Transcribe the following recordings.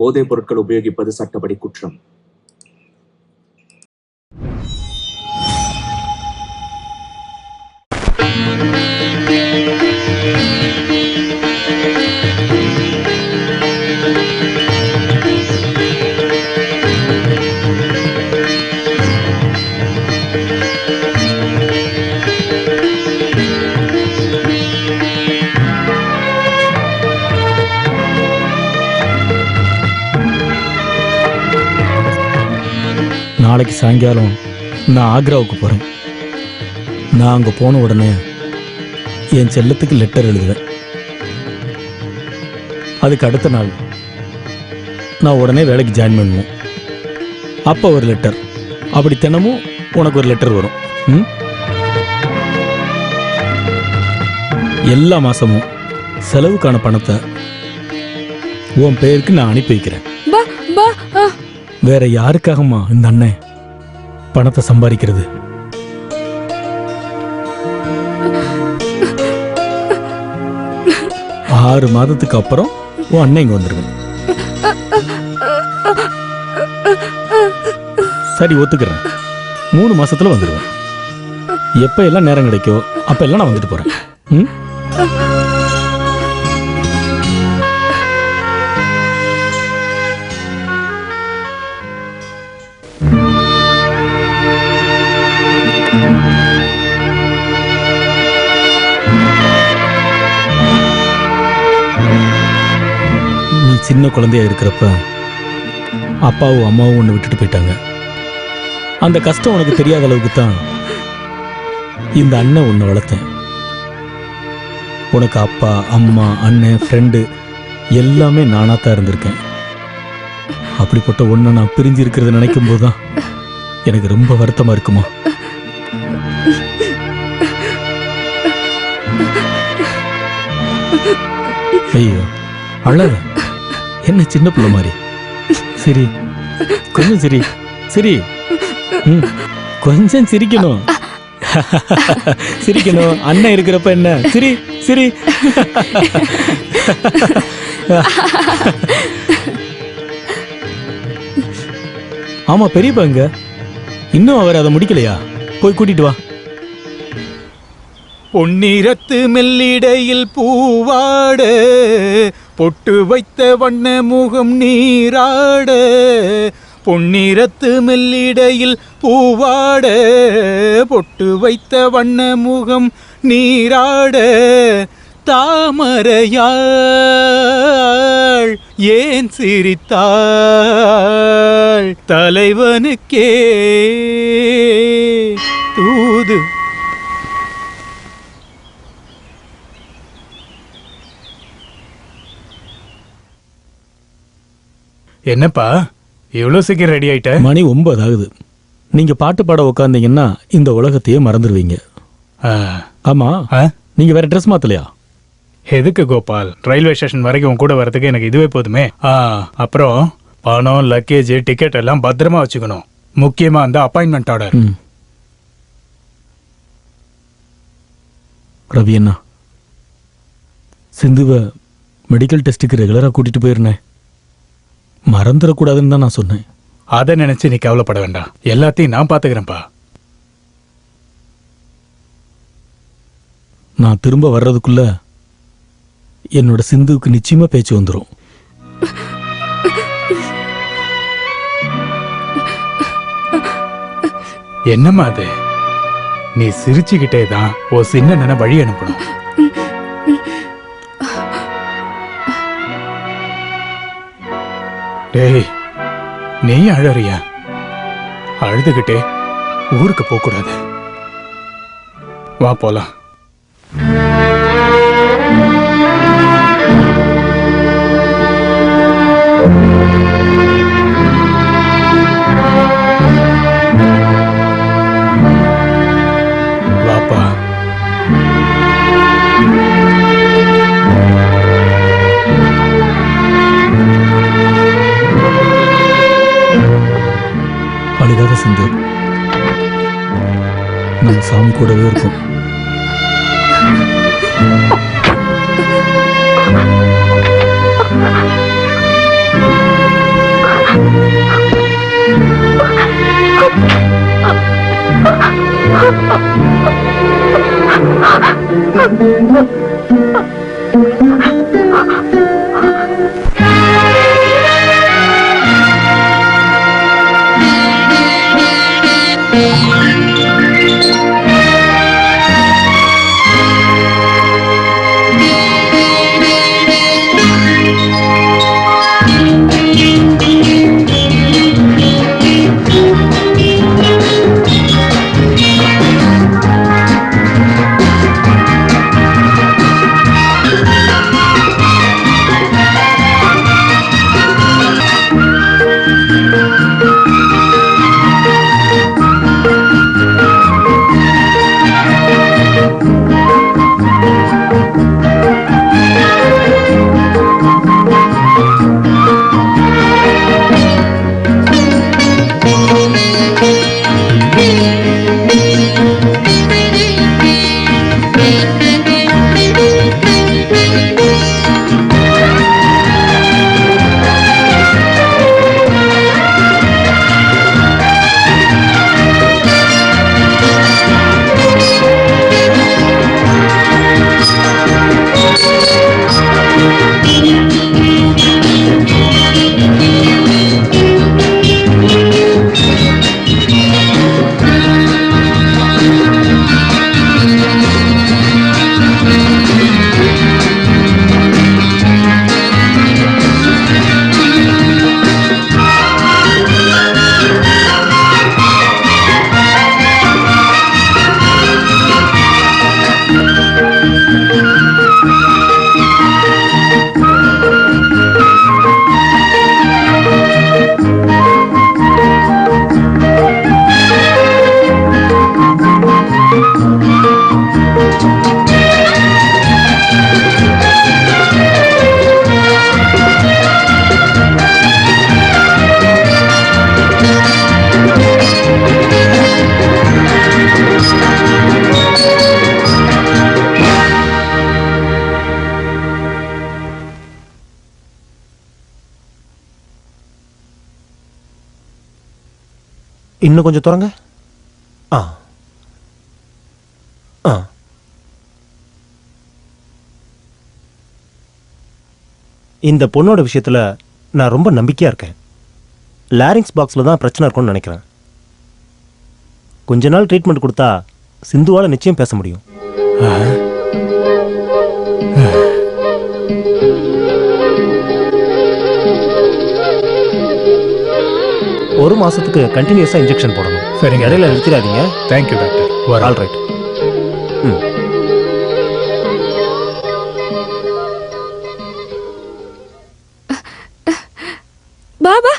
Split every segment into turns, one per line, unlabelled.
போதைப் பொருட்கள் உபயோகிப்பது சட்டப்படி குற்றம்.
நாளைக்கு சாயங்காலம் நான் ஆக்ராவுக்கு போகிறேன். நான் அங்கே போன உடனே என் செல்லத்துக்கு லெட்டர் எழுதுவேன். அதுக்கு அடுத்த நாள் நான் உடனே வேலைக்கு ஜாயின் பண்ணுவேன். அப்போ ஒரு லெட்டர், அப்படி தினமும் உனக்கு ஒரு லெட்டர் வரும். எல்லா மாதமும் செலவுக்கான பணத்தை உன் பேருக்கு நான் அனுப்பி வைக்கிறேன். வேற யாருக்காகமா இந்த அண்ணன் பணத்தை சம்பாதிக்கிறது? ஆறு மாதத்துக்கு அப்புறம் உன் அண்ணன் இங்க வந்துருவேன். சரி, ஒத்துக்கிறேன். 3 மாசத்துல வந்துடுவேன். எப்ப எல்லாம் நேரம் கிடைக்கோ அப்ப எல்லாம் நான் வந்துட்டு போறேன். நீ சின்ன குழந்தையா இருக்கிறப்ப அப்பாவும் அம்மாவும் உன்னை விட்டுட்டு போயிட்டாங்க. அந்த கஷ்டம் உனக்கு தெரியாத அளவுக்கு தான் இந்த அண்ணன் உன்னை வளர்த்தேன். உனக்கு அப்பா, அம்மா, அண்ணன், ஃப்ரெண்டு எல்லாமே நானாத்தான் இருந்திருக்கேன். அப்படிப்பட்ட ஒன்றை நான் பிரிஞ்சு இருக்கிறத நினைக்கும் போதுதான் எனக்கு ரொம்ப வருத்தமா இருக்குமா. ஐயோ, அழக என்ன சின்ன பிள்ளை மாதிரி. சரி, கொஞ்சம் சரி சரி, கொஞ்சம் சிரிக்கணும். சிரிக்கணும். அண்ணன் இருக்கிறப்ப என்ன சரி சரி. ஆமா, பெரியப்பா எங்க? இன்னும் அவர் அதை முடிக்கலையா? போய் கூட்டிட்டு வா.
பொன்னிறத்து மெல்லிடையில் பூவாட, பொட்டு வைத்த வண்ண முகம் நீராட. பொன்னிறத்து மெல்லிடையில் பூவாட, பொட்டு வைத்த வண்ண முகம் நீராட. தாமரையாள் ஏன் சிரித்தாள்? தலைவனுக்கே தூது. என்னப்பா எவ்வளவு சீக்கிரம் ரெடி ஆயிட்ட?
மணி 9 ஆகுது. நீங்க பாட்டு பாட உக்காந்தீங்கன்னா இந்த உலகத்தையே மறந்துடுவீங்க. ஆமா, நீங்க வேற ட்ரெஸ் மாத்தலையா?
எதுக்கு கோபால்? ரயில்வே ஸ்டேஷன் வரைக்கும் உன் கூட வரதுக்கு எனக்கு இதுவே போதுமே. அப்புறம் பணம், லக்கேஜ், டிக்கெட் எல்லாம் பத்திரமா வச்சுக்கணும். முக்கியமா அந்த அப்பாயின்மெண்ட் ஆர்டர்.
ரவி அண்ணா, சிந்துவை மெடிக்கல் டெஸ்ட்டுக்கு ரெகுலரா கூட்டிட்டு போயிருந்தேன். மறந்துடக்கூடாதுன்னு தான் நான் சொன்னேன்.
அதை நினைச்சு நீ கவலைப்பட வேண்டாம். எல்லாத்தையும் நான் பாத்துக்கிறேன்ப்பா.
நான் திரும்ப வர்றதுக்குள்ள என்னோட சிந்துவுக்கு நிச்சயமா பேச்சு வந்துடும்.
என்னம்மா அது? நீ சிரிச்சுக்கிட்டே தான் ஓ சின்ன வழி அனுப்பணும். டேய், நீ அழறியா? அழுதுகிட்டே ஊருக்கு போக கூடாது. வா போலாம். வாப்பா.
அழுகாத சிந்து, நம்ம சாமி கூடவே இருக்கும்.
இன்னும் கொஞ்சம் தொடங்க. இந்த பொண்ணோட விஷயத்துல நான் ரொம்ப நம்பிக்கையா இருக்கேன். லாரிங்ஸ் பாக்ஸ்ல தான் பிரச்சனை இருக்கும்னு நினைக்கிறேன். கொஞ்ச நாள் ட்ரீட்மெண்ட் கொடுத்தா சிந்துவால நிச்சயம் பேச முடியும். ஒரு மாசத்துக்கு கண்டினியூஸா இன்ஜெக்ஷன் போடணும்.
சரிங்க,
இடையில நிறுத்திடாதீங்க.
Thank you doctor.
All right.
பாபா,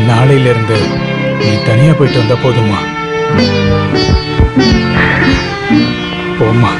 நாளையிலிருந்து நீ தனியா போயிட்டு வந்தா போதுமா? போம்மா.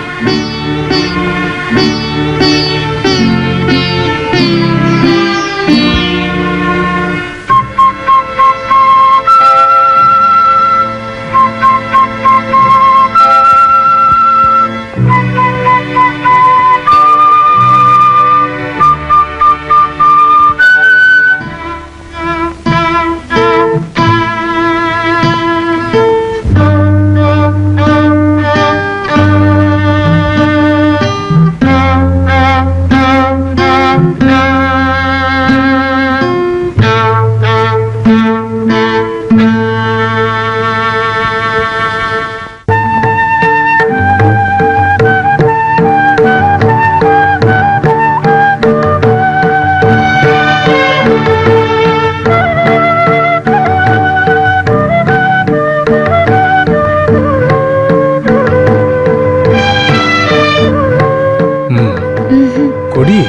குடி.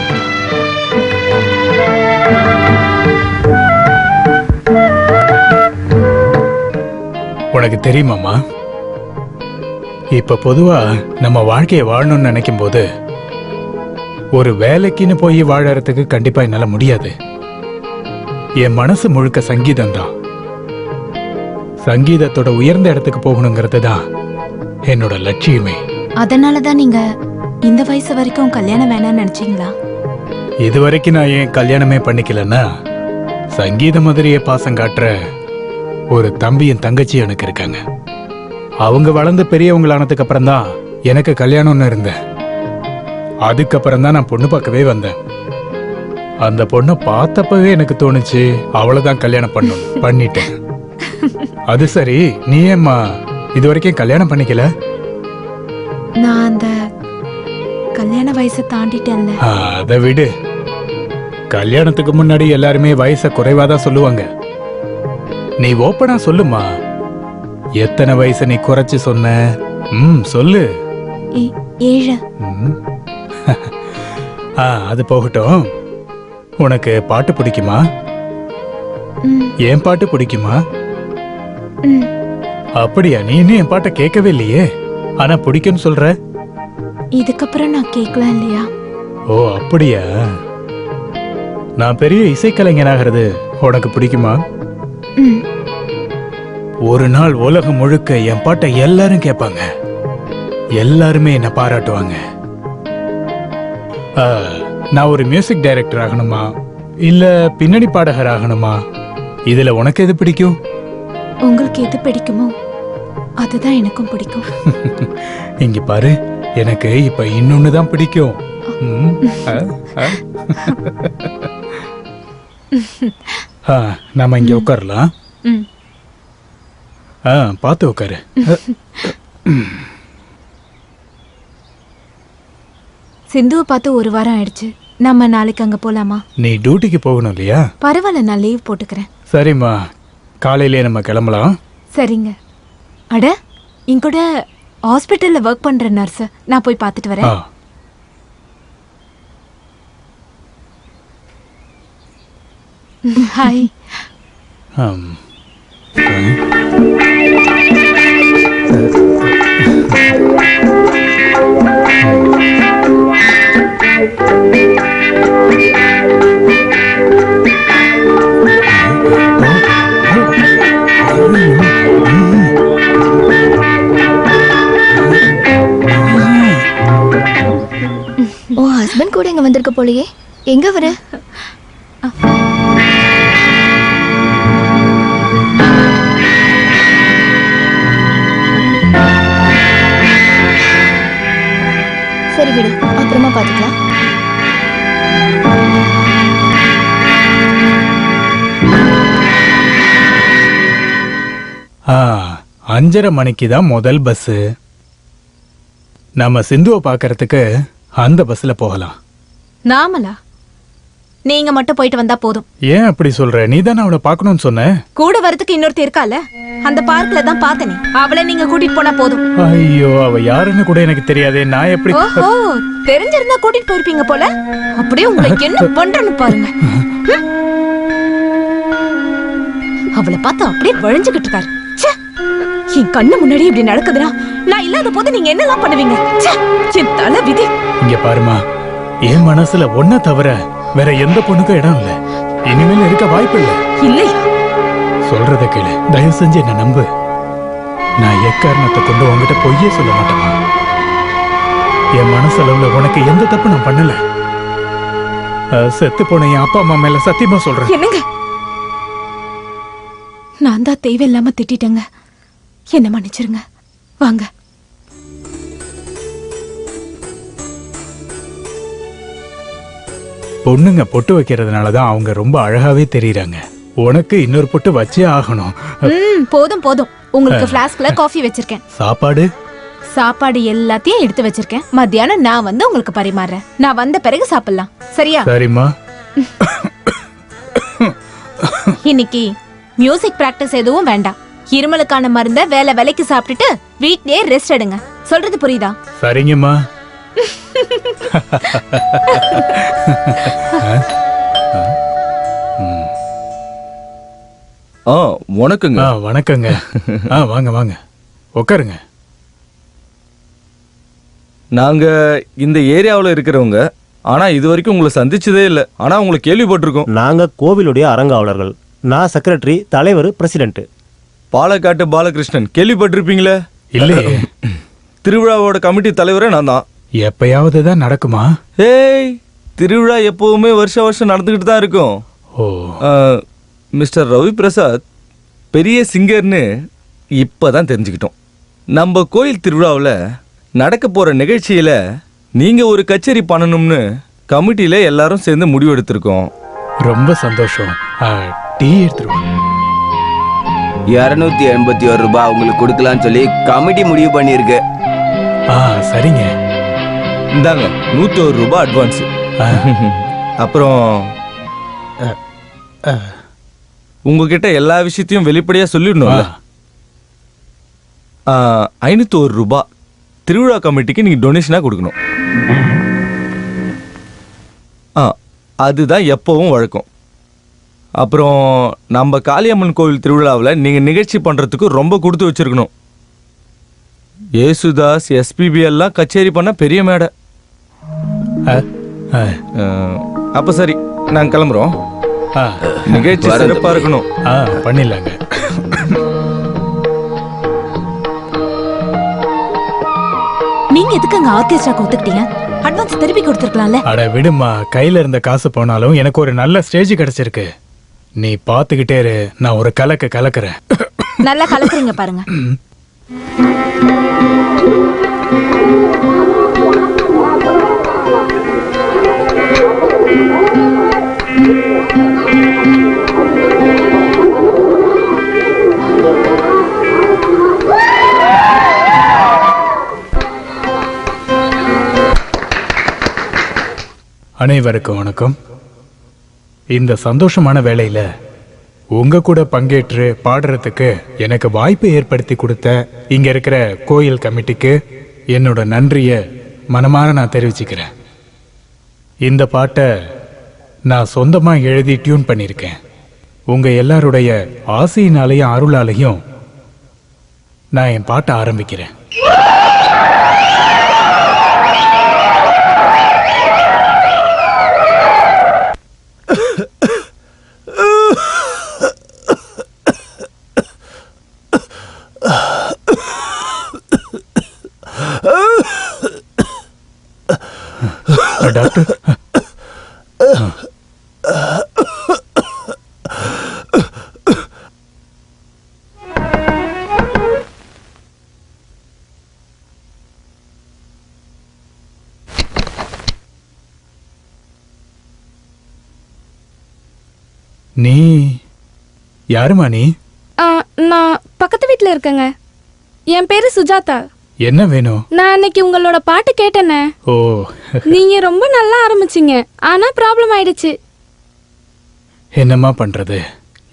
உனக்கு தெரியுமாம்மா, இப்ப பொதுவா நம்ம வாழ்க்கையை வாழணும்னு நினைக்கும் போது ஒரு வேலைக்குன்னு போய் வாழறதுக்கு கண்டிப்பா என்னால முடியாது. என் மனசு முழுக்க சங்கீதம் தான். சங்கீதத்தோட உயர்ந்த இடத்துக்கு போகணுங்கிறது தான் என்னோட லட்சியமே.
அதனாலதான் நீங்க இந்த வயசு வரைக்கும் கல்யாணம் வேணாம்னு நினைச்சீங்களா?
இது வரைக்கும் நான் ஏன் கல்யாணமே பண்ணிக்கலன்னா, சங்கீத மாதிரியே பாசம் காட்டுற ஒரு தம்பியும் தங்கச்சி எனக்கு இருக்காங்க. அவங்க வளர்ந்து பெரியவங்களானதுக்கு அப்புறம் தான் எனக்கு கல்யாணம்னு இருந்தேன். அதுக்கப்புறம் தான் நான் பொண்ணு பார்க்கவே வந்தேன். அந்த பொண்ணை பார்த்தப்பவே எனக்கு தோணுச்சு அவ்வளவுதான் கல்யாணம் பண்ணணும். பண்ணிட்டேன். அது சரி, நீ ஏம்மா இது வரைக்கும் கல்யாணம் பண்ணிக்கல?
நான் அந்த கல்யாண வயசை தாண்டிட்டேன்ல.
அதை விடு. கல்யாணத்துக்கு முன்னாடி எல்லாருமே வயசை குறைவாதான் சொல்லுவாங்க. நீ ஓப்பனா சொல்லுமா, எத்தனை வயசை நீ குறைச்சு சொன்ன? சொல்லு.
7.
அது போகட்டும். உனக்கு பாட்டு பிடிக்குமா? என் பாட்டு பிடிக்குமா? அப்படியா? நீ இன்னும் என் பாட்டை கேட்கவே இல்லையே, ஆனா பிடிக்கும்னு சொல்ற.
இதுக்கப்புறம் நான் கேட்கலாம் இல்லையா?
ஓ அப்படியா? நான் பெரிய இசைக்கலைஞனாகிறது உனக்கு பிடிக்குமா? ஒரு நாள் உலகம் முழுக்க என் பாட்டை எல்லாரும் கேட்பாங்க. எல்லாருமே என்ன பாராட்டுவாங்க. நான் ஒரு மியூசிக் டைரக்டர் ஆகணுமா இல்ல பின்னணி பாடகர் ஆகணுமா? இதுல உனக்கு எது பிடிக்கும்?
உங்களுக்கு எது பிடிக்குமோ அதுதான் எனக்கும் பிடிக்கும்.
இங்க பாரு, எனக்கு இப்ப இன்னொன்னுதான் பிடிக்கும். நாம இங்க உட்காரலாம். பார்த்து உட்காரு.
சிந்துவை பார்த்து 1 வாரம் ஆயிடுச்சு. நம்ம நாளைக்கு அங்க போலாமா?
நீ டியூட்டிக்கு போகணும் இல்லையா?
பரவாயில்ல, நான் லீவ் போட்டுக்கிறேன்.
சரிம்மா, காலையிலே நம்ம கிளம்பலாம்.
சரிங்க. அட, இங்க கூட ஹாஸ்பிட்டல்ல ஒர்க் பண்ற நர்ஸ், நான் போய் பார்த்துட்டு வரேன். ஹாய்.
ஓ ஹஸ்பண்ட் கூட இங்க வந்திருக்க போலயே. எங்க வர? சரி விடு, அப்புறமா பாத்துக்கலாம்.
அஞ்சரை மணிக்கு தான் முதல் பஸ். நம்ம சிந்துவை பார்க்கறதுக்கு அந்த பஸ்ல போகலாம்.
நாமலா? நீங்க மட்டும் போயிட்டு வந்தா போதும்.
ஏன் அப்படி சொல்ற? நீ தானே அவளை பார்க்கணும்னு சொன்ன.
கூட வரதுக்கு இன்னொருத்தி இருக்கால, அந்த பார்க்ல தான் பார்த்தனே. அவளை நீங்க கூட்டிட்டு போனா போதும்.
ஐயோ, அவ யாருன்னு கூட எனக்கு தெரியாதே. நான் எப்படி?
ஓஹோ, தெரிஞ்சிருந்தா கூட்டிட்டு போயிருப்பீங்க போல. அப்படியே உங்களுக்கு என்ன பண்றன்னு பாருங்க. அவளை பார்த்து அப்படியே வழிஞ்சுகிட்டு இருக்காரு. என் கண்ணு முன்னாடி இப்படி நடக்குதுன்னா நான் இல்லாத போது நீங்க என்னெல்லாம் பண்ணுவீங்க? என் தலை விதி.
இங்க பாருமா, என் மனசுல ஒன்ன தவிர வேற எந்த பொண்ணுக்கும் இடம் இல்ல. இனிமேல் இருக்க வாய்ப்பு இல்ல.
இல்லையா?
சொல்றத கேளு, தயவு செஞ்சு என்ன நம்பு. நான் எக்காரணத்தை கொண்டு உங்ககிட்ட பொய்யே சொல்ல மாட்டேமா. என் மனசளவுல உனக்கு எந்த தப்பு நான் பண்ணல. செத்து போன என் அப்பா அம்மா மேல சத்தியமா சொல்றேன்.
என்னங்க, நான் தான் தேவையில்லாம திட்டிட்டேங்க. என்ன மன்னிச்சிருங்க. வாங்க.
பொண்ணுங்க பொட்டு வைக்கிறதுனாலதான் அவங்க ரொம்ப அழகாவே தெரியுறாங்க. உனக்கு இன்னொரு பொட்டு வச்சே ஆகணும்.
போதும் போதும். உங்களுக்கு ஃபிளாஸ்க்ல காஃபி வச்சிருக்கேன்.
சாப்பாடு
சாப்பாடு எல்லாத்தையும் எடுத்து வச்சிருக்கேன். மத்தியானம் நான் வந்து உங்களுக்கு பரிமாறேன். நான் வந்த பிறகு சாப்பிடலாம். சரியா?
சரிம்மா.
இன்னைக்கு மியூசிக் பிராக்டிஸ் எதுவும் வேண்டாம். இருமலுக்கான மருந்த வேலைக்கு சாப்பிட்டுட்டு வீட்லயே ரெஸ்ட் எடுங்க. சொல்றது புரியுதா?
சரிங்கம்மா.
வணக்கங்க.
வணக்கங்க. வாங்க வாங்க உட்காருங்க.
நாங்க இந்த ஏரியாவில் இருக்கிறவங்க. ஆனா இது வரைக்கும் உங்களை சந்திச்சதே இல்லை. ஆனா உங்களை கேள்விப்பட்டிருக்கோம்.
நாங்க கோவிலுடைய அறங்காவலர்கள். நான் செக்ரட்டரி, தலைவர், பிரசிடென்ட்.
பாலக்காட்டு பாலகிருஷ்ணன் கேள்விப்பட்டிருப்பீங்களே?
இல்லையே.
திருவிழாவோட கமிட்டி தலைவரே நான் தான்.
எப்பயாவது தான் நடக்குமா?
ஏய், திருவிழா எப்பவுமே வருஷம் வருஷம் நடந்துக்கிட்டு தான் இருக்கும்.
ஓ.
மிஸ்டர் ரவி பிரசாத் பெரிய சிங்கர்னு இப்பதான் தெரிஞ்சுக்கிட்டோம். நம்ம கோயில் திருவிழாவில் நடக்க போற நிகழ்ச்சியில நீங்க ஒரு கச்சேரி பண்ணணும்னு கமிட்டியில எல்லாரும் சேர்ந்து முடிவு எடுத்திருக்கோம்.
ரொம்ப சந்தோஷம். டீ எடுத்துருவோம்.
281 ரூபாய் உங்களுக்கு கொடுக்கலாம்னு சொல்லி கமிட்டி முடிவு பண்ணியிருக்கு.
சரிங்க.
இந்தாங்க 101 ரூபாய் அட்வான்ஸ். அப்புறம் உங்ககிட்ட எல்லா விஷயத்தையும் வெளிப்படையா சொல்லிடணும்ல. 501 ரூபாய் திருவிழா கமிட்டிக்கு நீங்க டொனேஷனா கொடுக்கணும். அதுதான் எப்பவும் வழக்கம். அப்புறம் நம்ம காளியம்மன் கோவில் திருவிழாவில் நீங்க நிகழ்ச்சி பண்றதுக்கு ரொம்ப கொடுத்து வச்சிருக்கணும். ஏசுதாஸ், எஸ்பிபி எல்லாம் கச்சேரி பண்ண பெரிய மேடை. அப்ப சரி, நாங்க கிளம்புறோம். நிகழ்ச்சி சிறப்பா இருக்கணும்.
பண்ணிடலாங்க.
நீங்க எதுக்கு அங்க ஆர்கெஸ்ட்ராக்கு ஒத்துக்கிட்டீங்க? அட்வான்ஸ் திருப்பி கொடுத்துருக்கலாம்ல.
அட விடுமா, கையில இருந்த காசு போனாலும் எனக்கு ஒரு நல்ல ஸ்டேஜ் கிடைச்சிருக்கு. நீ பாத்துக்கிட்டே இரு, நான் ஒரு கலக்குறேன்.
நல்லா கலக்குறீங்க பாருங்க.
அனைவருக்கும் வணக்கம். இந்த சந்தோஷமான வேளையில உங்க கூட பங்கேற்று பாடுறதுக்கு எனக்கு வாய்ப்பு ஏற்படுத்தி கொடுத்த இங்க இருக்கிற கோயில் கமிட்டிக்கு என்னோட நன்றியை மனமார நான் தெரிவிச்சுக்கிறேன். இந்த பாட்டை நான் சொந்தமா எழுதி டியூன் பண்ணியிருக்கேன். உங்க எல்லாருடைய ஆசையினாலையும் அருளாலையும் நான் என் பாட்டை ஆரம்பிக்கிறேன். டாக்டர், நீ யாருமா? நீ?
நான் பக்கத்து வீட்ல இருக்கேங்க. என் பேரு சுஜாதா.
என்ன வேணும்?
நான் அன்னைக்கு உங்களோட பாட்டு கேட்டேனே.
ஓ.
நீங்க ரொம்ப நல்லா ஆரம்பிச்சீங்க, ஆனா ப்ராப்ளம் ஆயிடுச்சு.
என்னம்மா பண்றது,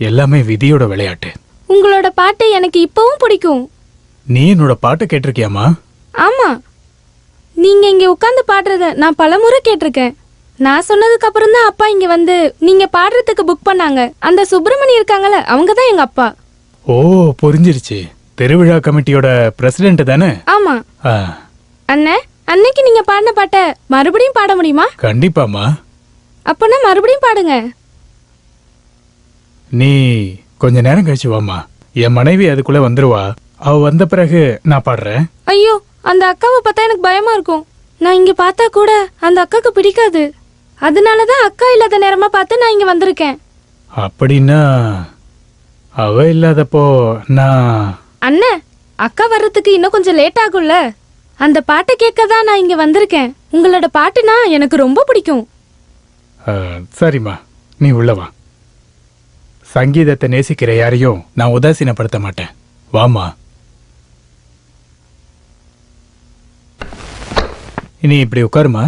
எல்லாமே விதியோட விளையாட்டு.
உங்களோட பாட்டு எனக்கு இப்பவும் பிடிக்கும்.
நீ என்னோட பாட்டு கேட்டிருக்கியாமா?
ஆமா, நீங்க இங்க உட்கார்ந்து பாடுறத நான் பலமுறை கேட்டிருக்கேன். நான் சொன்னதுக்கு அப்புறம் தான் அப்பா இங்க வந்து நீங்க பாடுறதுக்கு புக் பண்ணாங்க. அந்த சுப்பிரமணி இருக்காங்கல்ல, அவங்க தான் எங்க அப்பா.
ஓ, புரிஞ்சிருச்சு. திருவிழா கமிட்டியோட பிரசிடென்ட் தானே?
ஆமா. அண்ணே, அன்னைக்கு நீங்க பாடின பாட்டை மறுபடியும் பாட முடியுமா?
கண்டிப்பாமா.
அப்பனா மறுபடியும் பாடுங்க.
நீ கொஞ்ச நேரம் கழிச்சு வாமா. என் மனைவி அதுக்குள்ள வந்துருவா. அவ வந்த பிறகு நான் பாடுறேன்.
ஐயோ, அந்த அக்காவை பார்த்தா எனக்கு பயமா இருக்கும். நான் இங்க பார்த்தா கூட அந்த அக்காக்கு பிடிக்காது. அதனாலதான் அக்கா இல்லாத நேரமா பார்த்து நான் இங்க வந்திருக்கேன்.
அப்படின்னா அவ இல்லாதப்போ நான்...
அண்ணே, அக்கா வர்றதுக்கு இன்னும் கொஞ்சம் லேட் ஆகும்ல. அந்த பாட்டை கேட்க தான் நான் இங்க வந்திருக்கேன். உங்களோட பாட்டுனா எனக்கு ரொம்ப பிடிக்கும்.
சரிம்மா, நீ உள்ள வா. சங்கீதத்தை நேசிக்கிற யாரையும் நான் உதாசீனப்படுத்த மாட்டேன். வாமா. இனி இப்படி உட்காருமா.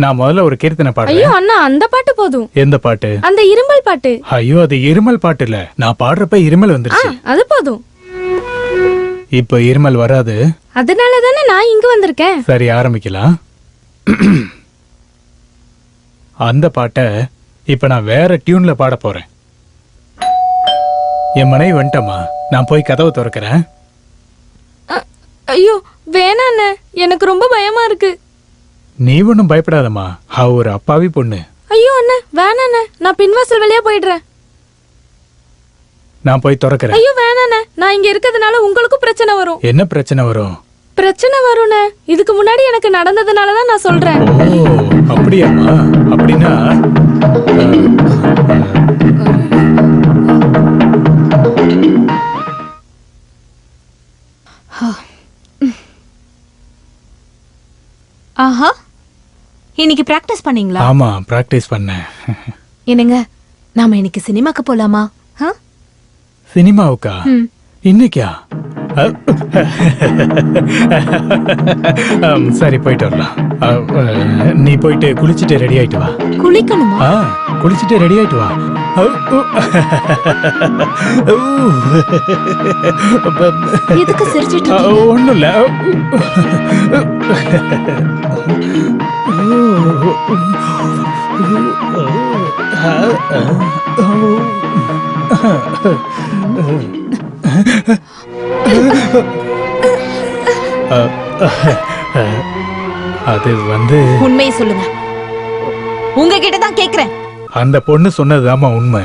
நான் முதல்ல ஒரு கீர்த்தனை
ஐயோ
பாடுறேன்.
அண்ணா, அந்த பாட்டு போதும்.
எந்த பாட்டு?
அந்த இருமல் பாட்டு.
ஐயோ, அது இருமல் பாட்டு இல்ல. நான் பாடுறப்ப இருமல் வந்துருச்சு.
அது போதும்.
இப்ப இருமல் வராது.
அதனால தானே நான் இங்க வந்திருக்கேன்.
சரி, ஆரம்பிக்கலாம். அந்த பாட்டை இப்ப நான் வேற டியூன்ல பாட போறேன். என் மனைவி வந்துட்டம்மா, நான் போய் கதவை திறக்கிறேன்.
ஐயோ வேணாண்ணே, எனக்கு ரொம்ப பயமா இருக்கு.
நீ ஒன்றும் பயப்படாதம்மா, அவ ஒரு அப்பாவி பொண்ணு.
ஐயோ அண்ணே வேணாண்ணே, நான் பின்வாசல் வழியா போயிடுறேன்.
நான் போய் திறக்கிறேன்.
ஐயோ வேணாண்ணே, நான் இங்க இருக்கிறதுனால உங்களுக்கும் பிரச்சனை வரும்.
என்ன பிரச்சனை வரும்?
பிரச்சனை வரும்ண்ணே, இதுக்கு முன்னாடி எனக்கு நடந்ததுனால தான் நான் சொல்றேன்.
ஓ அப்படியாம்மா? அப்படின்னா
ஆஹா, இன்னைக்கு பிராக்டிஸ் பண்ணீங்களா?
ஆமா, பிராக்டிஸ் பண்ணேன்.
என்னங்க, நாம இன்னைக்கு சினிமாக்கு போலாமா?
சினிமாவுக்கா? இன்னைக்கா? சரி, போயிட்டு வரலாம். நீ போயிட்டு குளிச்சுட்டு ரெடி ஆயிட்டு வா.
குளிக்கணுமா?
குளிச்சுட்டு ரெடி ஆயிட்டு வா.
எதுக்கு சிரிச்சிட்டு
ஒண்ணும் இல்ல. அது வந்து
உண்மையை சொல்லுங்க, உங்ககிட்ட தான் கேக்குறேன்.
அந்த பொண்ணு சொன்னதுதாம்மா உண்மை.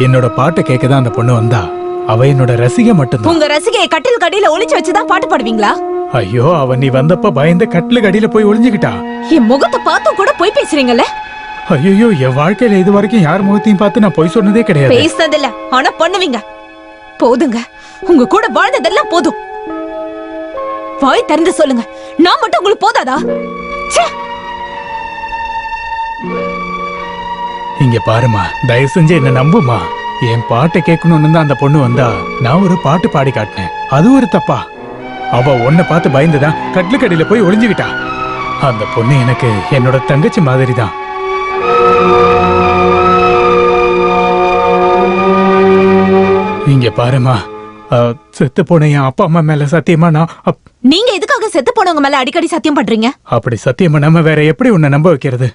என்னோட பாட்டை கேட்கதான் அந்த பொண்ணு வந்தா. அவ என்னோட ரசிகை மட்டும்தான்.
உங்க ரசிகையை கட்டில் கடியில ஒளிச்சு வச்சுதான் பாட்டு பாடுவீங்களா?
ஐயோ, அவ நீ வந்தப்ப பயந்து கட்டில கடியில போய் ஒளிஞ்சுக்கிட்டா.
என் முகத்தை பார்த்தும் கூட போய் பேசுறீங்கல்ல?
ஐயோ, என் வாழ்க்கையில இது வரைக்கும் யார் முகத்தையும் பார்த்து நான் போய் சொன்னதே கிடையாது.
பேசுனதில்ல, ஆனா பண்ணுவீங்க. போதுங்க, உங்க கூட வாழ்ந்ததெல்லாம் போதும். வாய் திறந்து சொல்லுங்க, நான் மட்டும் உங்களுக்கு போதாதா? ச்சே!
இங்க பாருமா, தயவு செஞ்சு என்ன நம்புமா. என் பாட்டை கேட்கணும்னு தான் அந்த பொண்ணு வந்தா. நான் ஒரு பாட்டு பாடி காட்டினேன், அது ஒரு தப்பா? அவ உன்னை பார்த்து பயந்துதான் கட்டிலுக்கடியில போய் ஒளிஞ்சுக்கிட்டா. அந்த பொண்ணு எனக்கு என்னோட தங்கச்சி மாதிரி தான். இங்க பாருமா, செத்து போன என் அப்பா அம்மா மேல சத்தியமா நான்
நீங்க எதுக்காக செத்து போனவங்க மேல அடிக்கடி சத்தியம் பண்றீங்க?
அப்படி சத்தியம் பண்ணாம வேற எப்படி உன்னை நம்ப வைக்கிறது?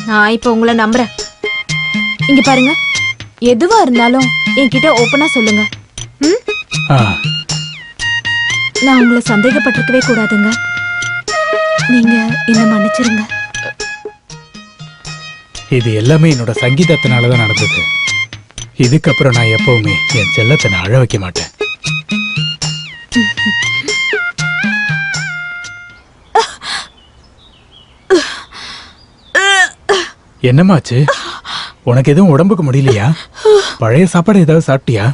நான் இப்ப உங்களை நம்புறேன். இங்க பாருங்க, எதுவா இருந்தாலும் என்கிட்ட ஓப்பனா சொல்லுங்க. நான் உங்களை சந்தேகப்பட்டிருக்கவே கூடாதுங்க. நீங்க என்ன மன்னிச்சிருங்க.
இது எல்லாமே என்னோட சங்கீதத்தினாலதான் நடந்தது. இதுக்கப்புறம் நான் எப்பவுமே என் செல்லத்தை நான் அழ வைக்க மாட்டேன். என்னமாச்சு? உனக்கு எதுவும் உடம்புக்கு முடியலையா? பழைய சாப்பாடு ஏதாவது சாப்பிட்டியா?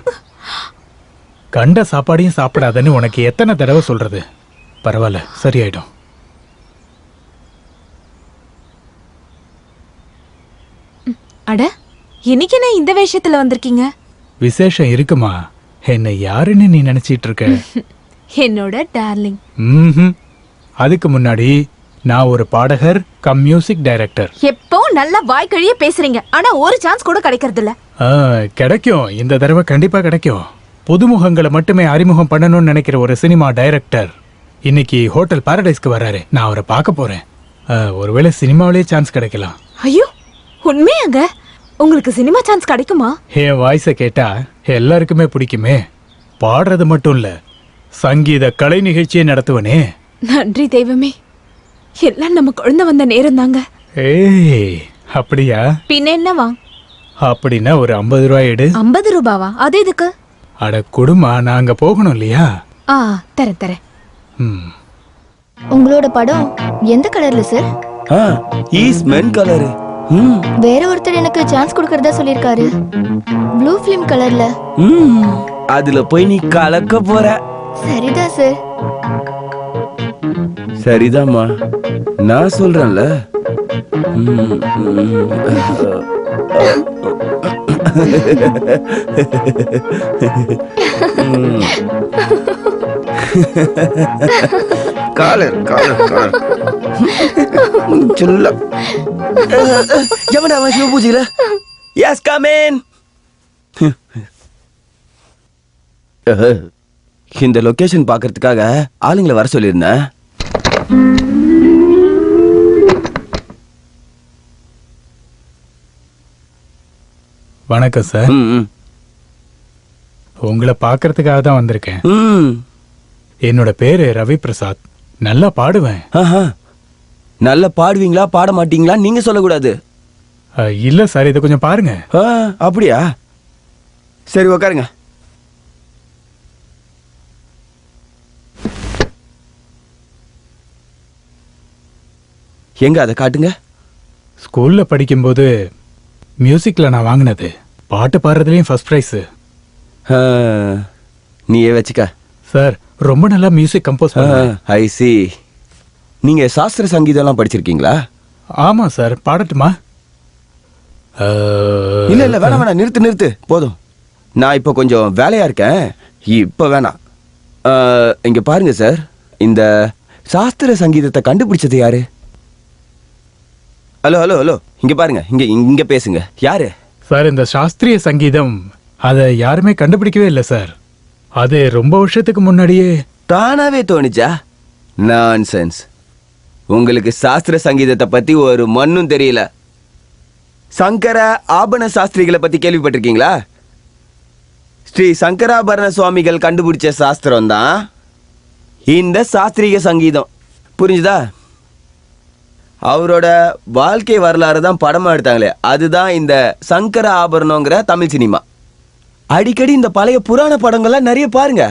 கண்ட சாப்பாடையும் சாப்பிடாதன்னு உனக்கு எத்தனை தடவை சொல்றது? பரவாயில்ல, சரியாயிடும்.
அட, இன்னைக்கு என்ன இந்த வேஷத்துல வந்திருக்கீங்க?
விசேஷம் இருக்குமா? என்ன யாருன்னு நீ நினைச்சிட்டு இருக்க?
என்னோட டார்லிங்.
அதுக்கு முன்னாடி நான் ஒரு பாடகர் கம் மியூசிக் டைரக்டர்.
எப்போ நல்லா வாய்க்கழியே பேசுறீங்க, ஆனா ஒரு சான்ஸ் கூட கிடைக்கிறது இல்ல.
கிடைக்கும், இந்த தடவை கண்டிப்பா கிடைக்கும். புதுமுகங்களை மட்டுமே அறிமுகம் பண்ணணும்னு நினைக்கிற ஒரு சினிமா டைரக்டர் இன்னைக்கு ஹோட்டல் பாரடைஸ்க்கு வர்றாரு. நான் அவரை பார்க்க போறேன். ஒருவேளை சினிமாவிலே சான்ஸ் கிடைக்கலாம்.
ஐயோ, உண்மையாங்க? உங்களுக்கு சினிமா சான்ஸ் கிடைக்குமா?
என் வாய்ஸை கேட்டா எல்லாருக்குமே பிடிக்குமே. பாடுறது மட்டும் இல்ல, சங்கீத கலை நிகழ்ச்சியை நடத்துவனே.
நன்றி தெய்வமே, எல்லாம் நம்ம குழந்தை வந்த நேரம் தாங்க.
ஏய், அப்படியா?
பின்ன என்னவா?
அப்படின்னா ஒரு 50 ரூபாய் எடு.
50 ரூபாவா? அது எதுக்கு?
அட குடுமா, நாங்க போகணும் இல்லையா?
தரேன் தரேன்.
உங்களோட படம் எந்த கலர்ல சார்?
மென் கலரு.
வேற ஒருத்தர் எனக்கு சான்ஸ் கொடுக்கறதா சொல்லிருக்காரு. ப்ளூ ஃபிலிம் கலர்ல.
அதுல போய் நீ கலக்க போற.
சரிதான் சார்.
சரிதாம்மா, நான் சொல்றேன்ல. காலர் காலர் காலர் சொல்ல எவனா சிவ பூஜையில? Yes come in. இந்த லொகேஷன் பார்க்கறதுக்காக ஆளுங்களை வர சொல்லியிருந்தேன்.
வணக்கம் சார். உங்களை பார்க்கறதுக்காக தான் வந்திருக்கேன். என்னோட பேரு ரவி பிரசாத். நல்லா பாடுவேன்.
நல்லா பாடுவீங்களா பாட மாட்டீங்களா நீங்க சொல்லக்கூடாது.
இல்ல சார், இதை கொஞ்சம் பாருங்க.
அப்படியா? சரி உக்காருங்க. எங்க அதை காட்டுங்க.
ஸ்கூல்ல படிக்கும்போது மியூசிக்ல நான் வாங்கினது. பாட்டு பாடுறதுலயும் ஃபர்ஸ்ட் பிரைஸ்.
நீயே வச்சுக்க.
சார், ரொம்ப நல்லா மியூசிக் கம்போஸ் பண்ணுவேன்.
ஐ சி. நீங்க சாஸ்திர சங்கீதம்லாம் படிச்சிருக்கீங்களா?
ஆமா சார். பாடட்டுமா?
இல்ல இல்ல வேணாம் வேணாம், நிறுத்து போதும். நான் இப்போ கொஞ்சம் வேலையா இருக்கேன், இப்ப வேணாம். இங்க பாருங்க சார், இந்த சாஸ்திர சங்கீதத்தை கண்டுபிடிச்சது யாரு? ஹலோ ஹலோ ஹலோ, இங்க பாருங்க, இங்க பேசுங்க. யாரு
சார்? இந்த சாஸ்திரிய சங்கீதம் அதை யாருமே கண்டுபிடிக்கவே இல்லை சார். அது ரொம்ப வருஷத்துக்கு முன்னாடியே
தானாவே தோணுச்சா? நான்சென்ஸ். உங்களுக்கு சாஸ்திர சங்கீதத்தை பத்தி ஒரு மண்ணும் தெரியல. சங்கர ஆபரண சாஸ்திரிகளை பத்தி கேள்விப்பட்டிருக்கீங்களா? ஸ்ரீ சங்கராபரண சுவாமிகள் கண்டுபிடிச்ச சாஸ்திரம் தான் இந்த சாஸ்திரிய சங்கீதம். புரிஞ்சுதா? அவரோட வாழ்க்கை வரலாறு தான் படமா எடுத்தாங்களே, அதுதான் இந்த சங்கர ஆபரணங்கிற தமிழ் சினிமா. அடிக்கடி இந்த பழைய புராண படங்கள்லாம் நிறைய பாருங்க.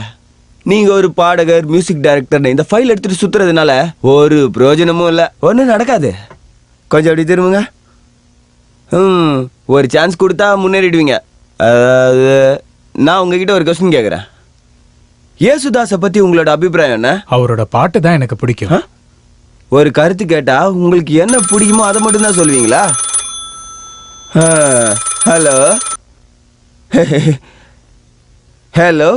நீங்க ஒரு பாடகர், மியூசிக் டைரக்டர் இந்த ஃபைல் எடுத்துட்டு சுத்துறதுனால ஒரு பிரயோஜனமும் இல்லை, ஒன்றும் நடக்காது. கொஞ்சம் அப்படி திரும்புங்க. ஒரு சான்ஸ் கொடுத்தா முன்னேறிடுவீங்க. அதாவது நான் உங்ககிட்ட ஒரு கொஸ்டின் கேட்குறேன். இயேசுதாஸை பத்தி உங்களோட அபிப்பிராயம் என்ன?
அவரோட பாட்டு தான் எனக்கு பிடிக்கும்.
ஒரு கருத்து கேட்டா உங்களுக்கு என்ன பிடிக்குமோ அதை மட்டும் தான் சொல்லுவீங்களா? ஹலோ ஹலோ,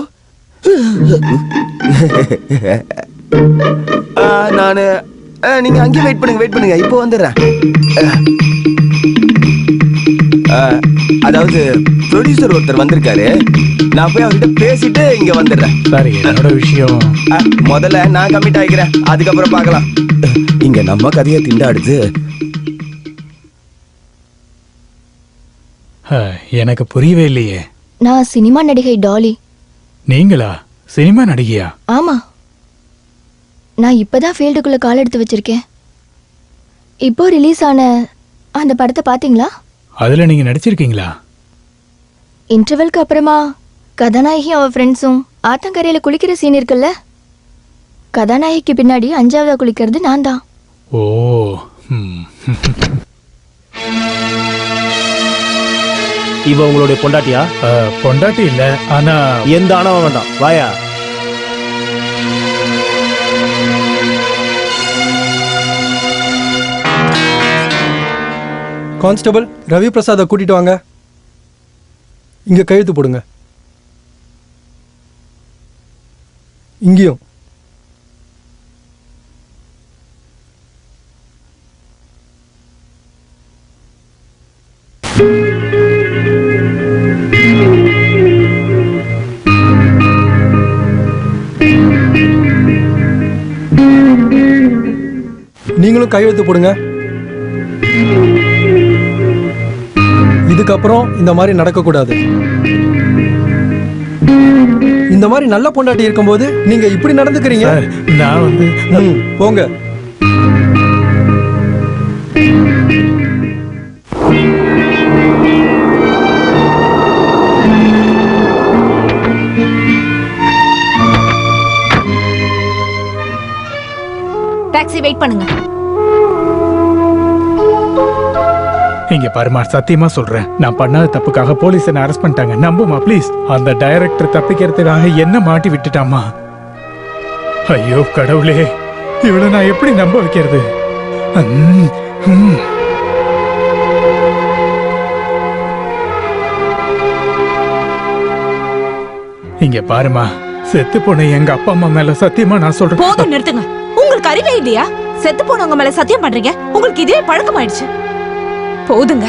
நான் நீங்க அங்கேயே வெயிட் பண்ணுங்க, இப்போ வந்துடுறேன். அதாவது ப்ரொடியூசர் ஒருத்தர் வந்திருக்காரு, நான் போய் அவர்கிட்ட பேசிட்டு இங்க வந்துடுறேன்.
சார், என்னோட விஷயம்
முதல்ல நான் கமிட் ஆகிக்கிறேன், அதுக்கப்புறம் பார்க்கலாம். இங்க நம்ம கதையை திண்டாடுது.
எனக்கு புரியவே இல்லையே.
நான் சினிமா நடிகை டாலி.
நீங்களா சினிமா நடிகையா?
ஆமா, நான் இப்பதான் ஃபீல்டுக்குள்ள கால் எடுத்து வச்சிருக்கேன். இப்போ ரிலீஸ் ஆன அந்த படத்தை பாத்தீங்களா?
அதுல நீங்க நடிச்சிருக்கீங்களா?
இன்டர்வெல்க்கு அப்புறமா கதாநாயகி அவ ஃப்ரெண்ட்ஸும் ஆத்தங்கரையில குளிக்கிற சீன் இருக்குல்ல, கதாநாயகிக்கு பின்னாடி 5ஆவதா குளிக்கிறது நான் தான்.
ஓ.
இவ உங்களுடைய பொண்டாட்டியா?
பொண்டாட்டி இல்ல, ஆனா
எந்த ஆணவம் வேண்டாம், வாயா.
கான்ஸ்டபிள் ரவி பிரசாத்தை கூட்டிட்டு வாங்க. இங்க கையெழுத்து போடுங்க. இங்கேயும். நீங்களும் கையெழுத்து போடுங்க. இதுக்கப்புறம் இந்த மாதிரி நடக்கக்கூடாது. இந்த மாதிரி நல்ல பொண்டாட்டி இருக்கும்போது நீங்க இப்படி நடந்துக்கிறீங்க.
நான் வந்து
போங்க.
டாக்ஸி வெயிட் பண்ணுங்க.
இங்க பாருமா, சத்தியமா சொல்றேன், நான் பண்ணாத தப்புக்காக போலீஸ் என்ன அரெஸ்ட் பண்ணிட்டாங்க. நம்புமா ப்ளீஸ். அந்த டைரக்டர் தப்பிக்கிறதுக்காக என்ன மாட்டி விட்டுட்டாமா. ஐயோ கடவுளே, இவளை நான் எப்படி நம்ப வைக்கிறது? இங்க பாருமா, செத்து போன எங்க அப்பா அம்மா மேல சத்தியமா நான் சொல்றேன்.
போதும், நிறுத்துங்க. உங்களுக்கு அறிவே இல்லையா? செத்து போனவங்க மேல சத்தியம் பண்றீங்க. உங்களுக்கு இதே பழக்கம் ஆயிடுச்சு. போதுங்க.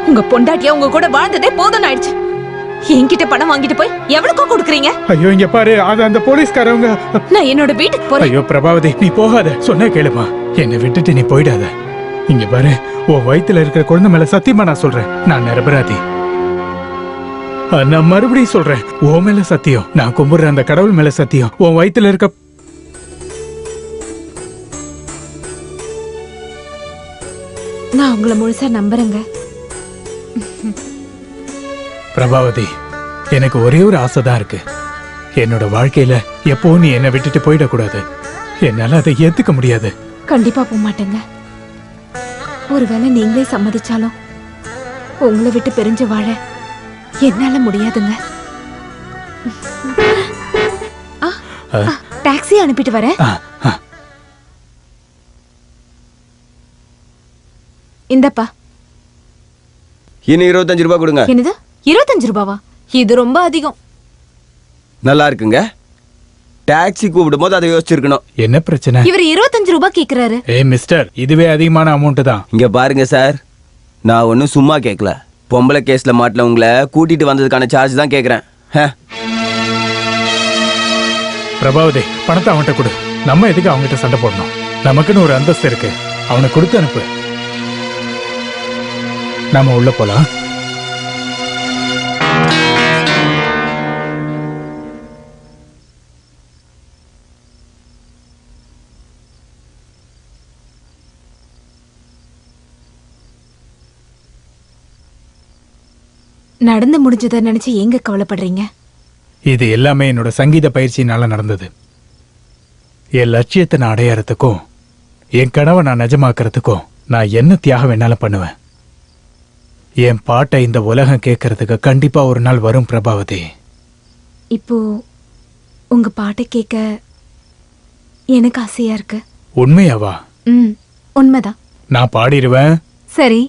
உங்க பொண்டாட்டியா உங்க கூட வாழ்ந்ததே போதும் ஆயிடுச்சு. என்கிட்ட பணம் வாங்கிட்டு போய் எவ்வளவுக்கோ கொடுக்குறீங்க?
ஐயோ இங்க பாரு, அது அந்த போலீஸ்காரவங்க.
நான் என்னோட வீட்டுக்கு போறேன்.
ஐயோ பிரபாவதி, நீ போகாத, சொன்ன கேளுமா. என்னை விட்டுட்டு நீ போயிடாத. இங்க பாரு, உன் வயித்துல இருக்கிற குழந்தை மேல சத்தியமா நான் சொல்றேன், நான் நிரபராதி. நான் மறுபடியும் சொல்றேன், உன் மேல சத்தியம், நான் கும்பிடுற அந்த கடவுள் மேல சத்தியம், உன் வயித்துல இருக்க.
நான் உங்களை முழுசா நம்புறேங்க.
பிரபாவதி, எனக்கு ஒரே ஒரு ஆசை தான் இருக்கு. என்னோட வாழ்க்கையில எப்பவும் நீ என்னை விட்டுட்டு போயிடக்கூடாது. என்னால அதை ஏத்துக்க முடியாது.
கண்டிப்பா போக மாட்டேங்க. ஒருவேளை நீங்களே சம்மதிச்சாலும் உங்களை விட்டு பிரிஞ்சு வாழ என்னால முடியாதுங்க. டாக்ஸி அனுப்பிட்டு வரேன். இந்தப்பா.
இன்னும் 25 ரூபாய் கொடுங்க.
என்னது 25 ரூபாவா? இது ரொம்ப அதிகம்.
நல்லா இருக்குங்க. டாக்ஸி கூப்பிடும் போது அதை யோசிச்சிருக்கணும்.
என்ன பிரச்சனை?
இவர் 25 ரூபாய் கேக்குறாரு.
மிஸ்டர், இதுவே அதிகமான அமௌண்ட் தான்.
இங்க பாருங்க சார், நான் ஒன்றும் சும்மா கேட்கல. பொம்பளை கேஸ்ல மாட்டின உங்களை கூட்டிட்டு வந்ததுக்கான சார்ஜ் தான் கேட்குறேன்.
பிரபாவதி, பணத்தை அவன்கிட்ட கொடு. நம்ம எதுக்கு அவங்ககிட்ட சண்டை போடணும்? நமக்குன்னு ஒரு அந்தஸ்து இருக்கு, அவனை கொடுத்து அனுப்பு. நாம உள்ள போலாம்.
நடந்து முடிஞ்சதை நினைச்சு எங்க கவலைப்படுறீங்க?
இது எல்லாமே என்னோட சங்கீத பயிற்சியினால நடந்தது. என் லட்சியத்தை நான் அடையறதுக்கும் என் கனவை நான் நிஜமாக்குறதுக்கும் நான் என்ன தியாகம் வேணாலும் பண்ணுவேன். என் பாட்டை இந்த உலகம் கேட்கறதுக்கு கண்டிப்பா ஒரு நாள் வரும் பிரபாவதி.
இப்போ உங்க பாட்டை கேட்க எனக்கு ஆசையா இருக்கு.
உண்மையாவா?
உண்மைதான்.
நான் பாடிடுவேன்.
சரி,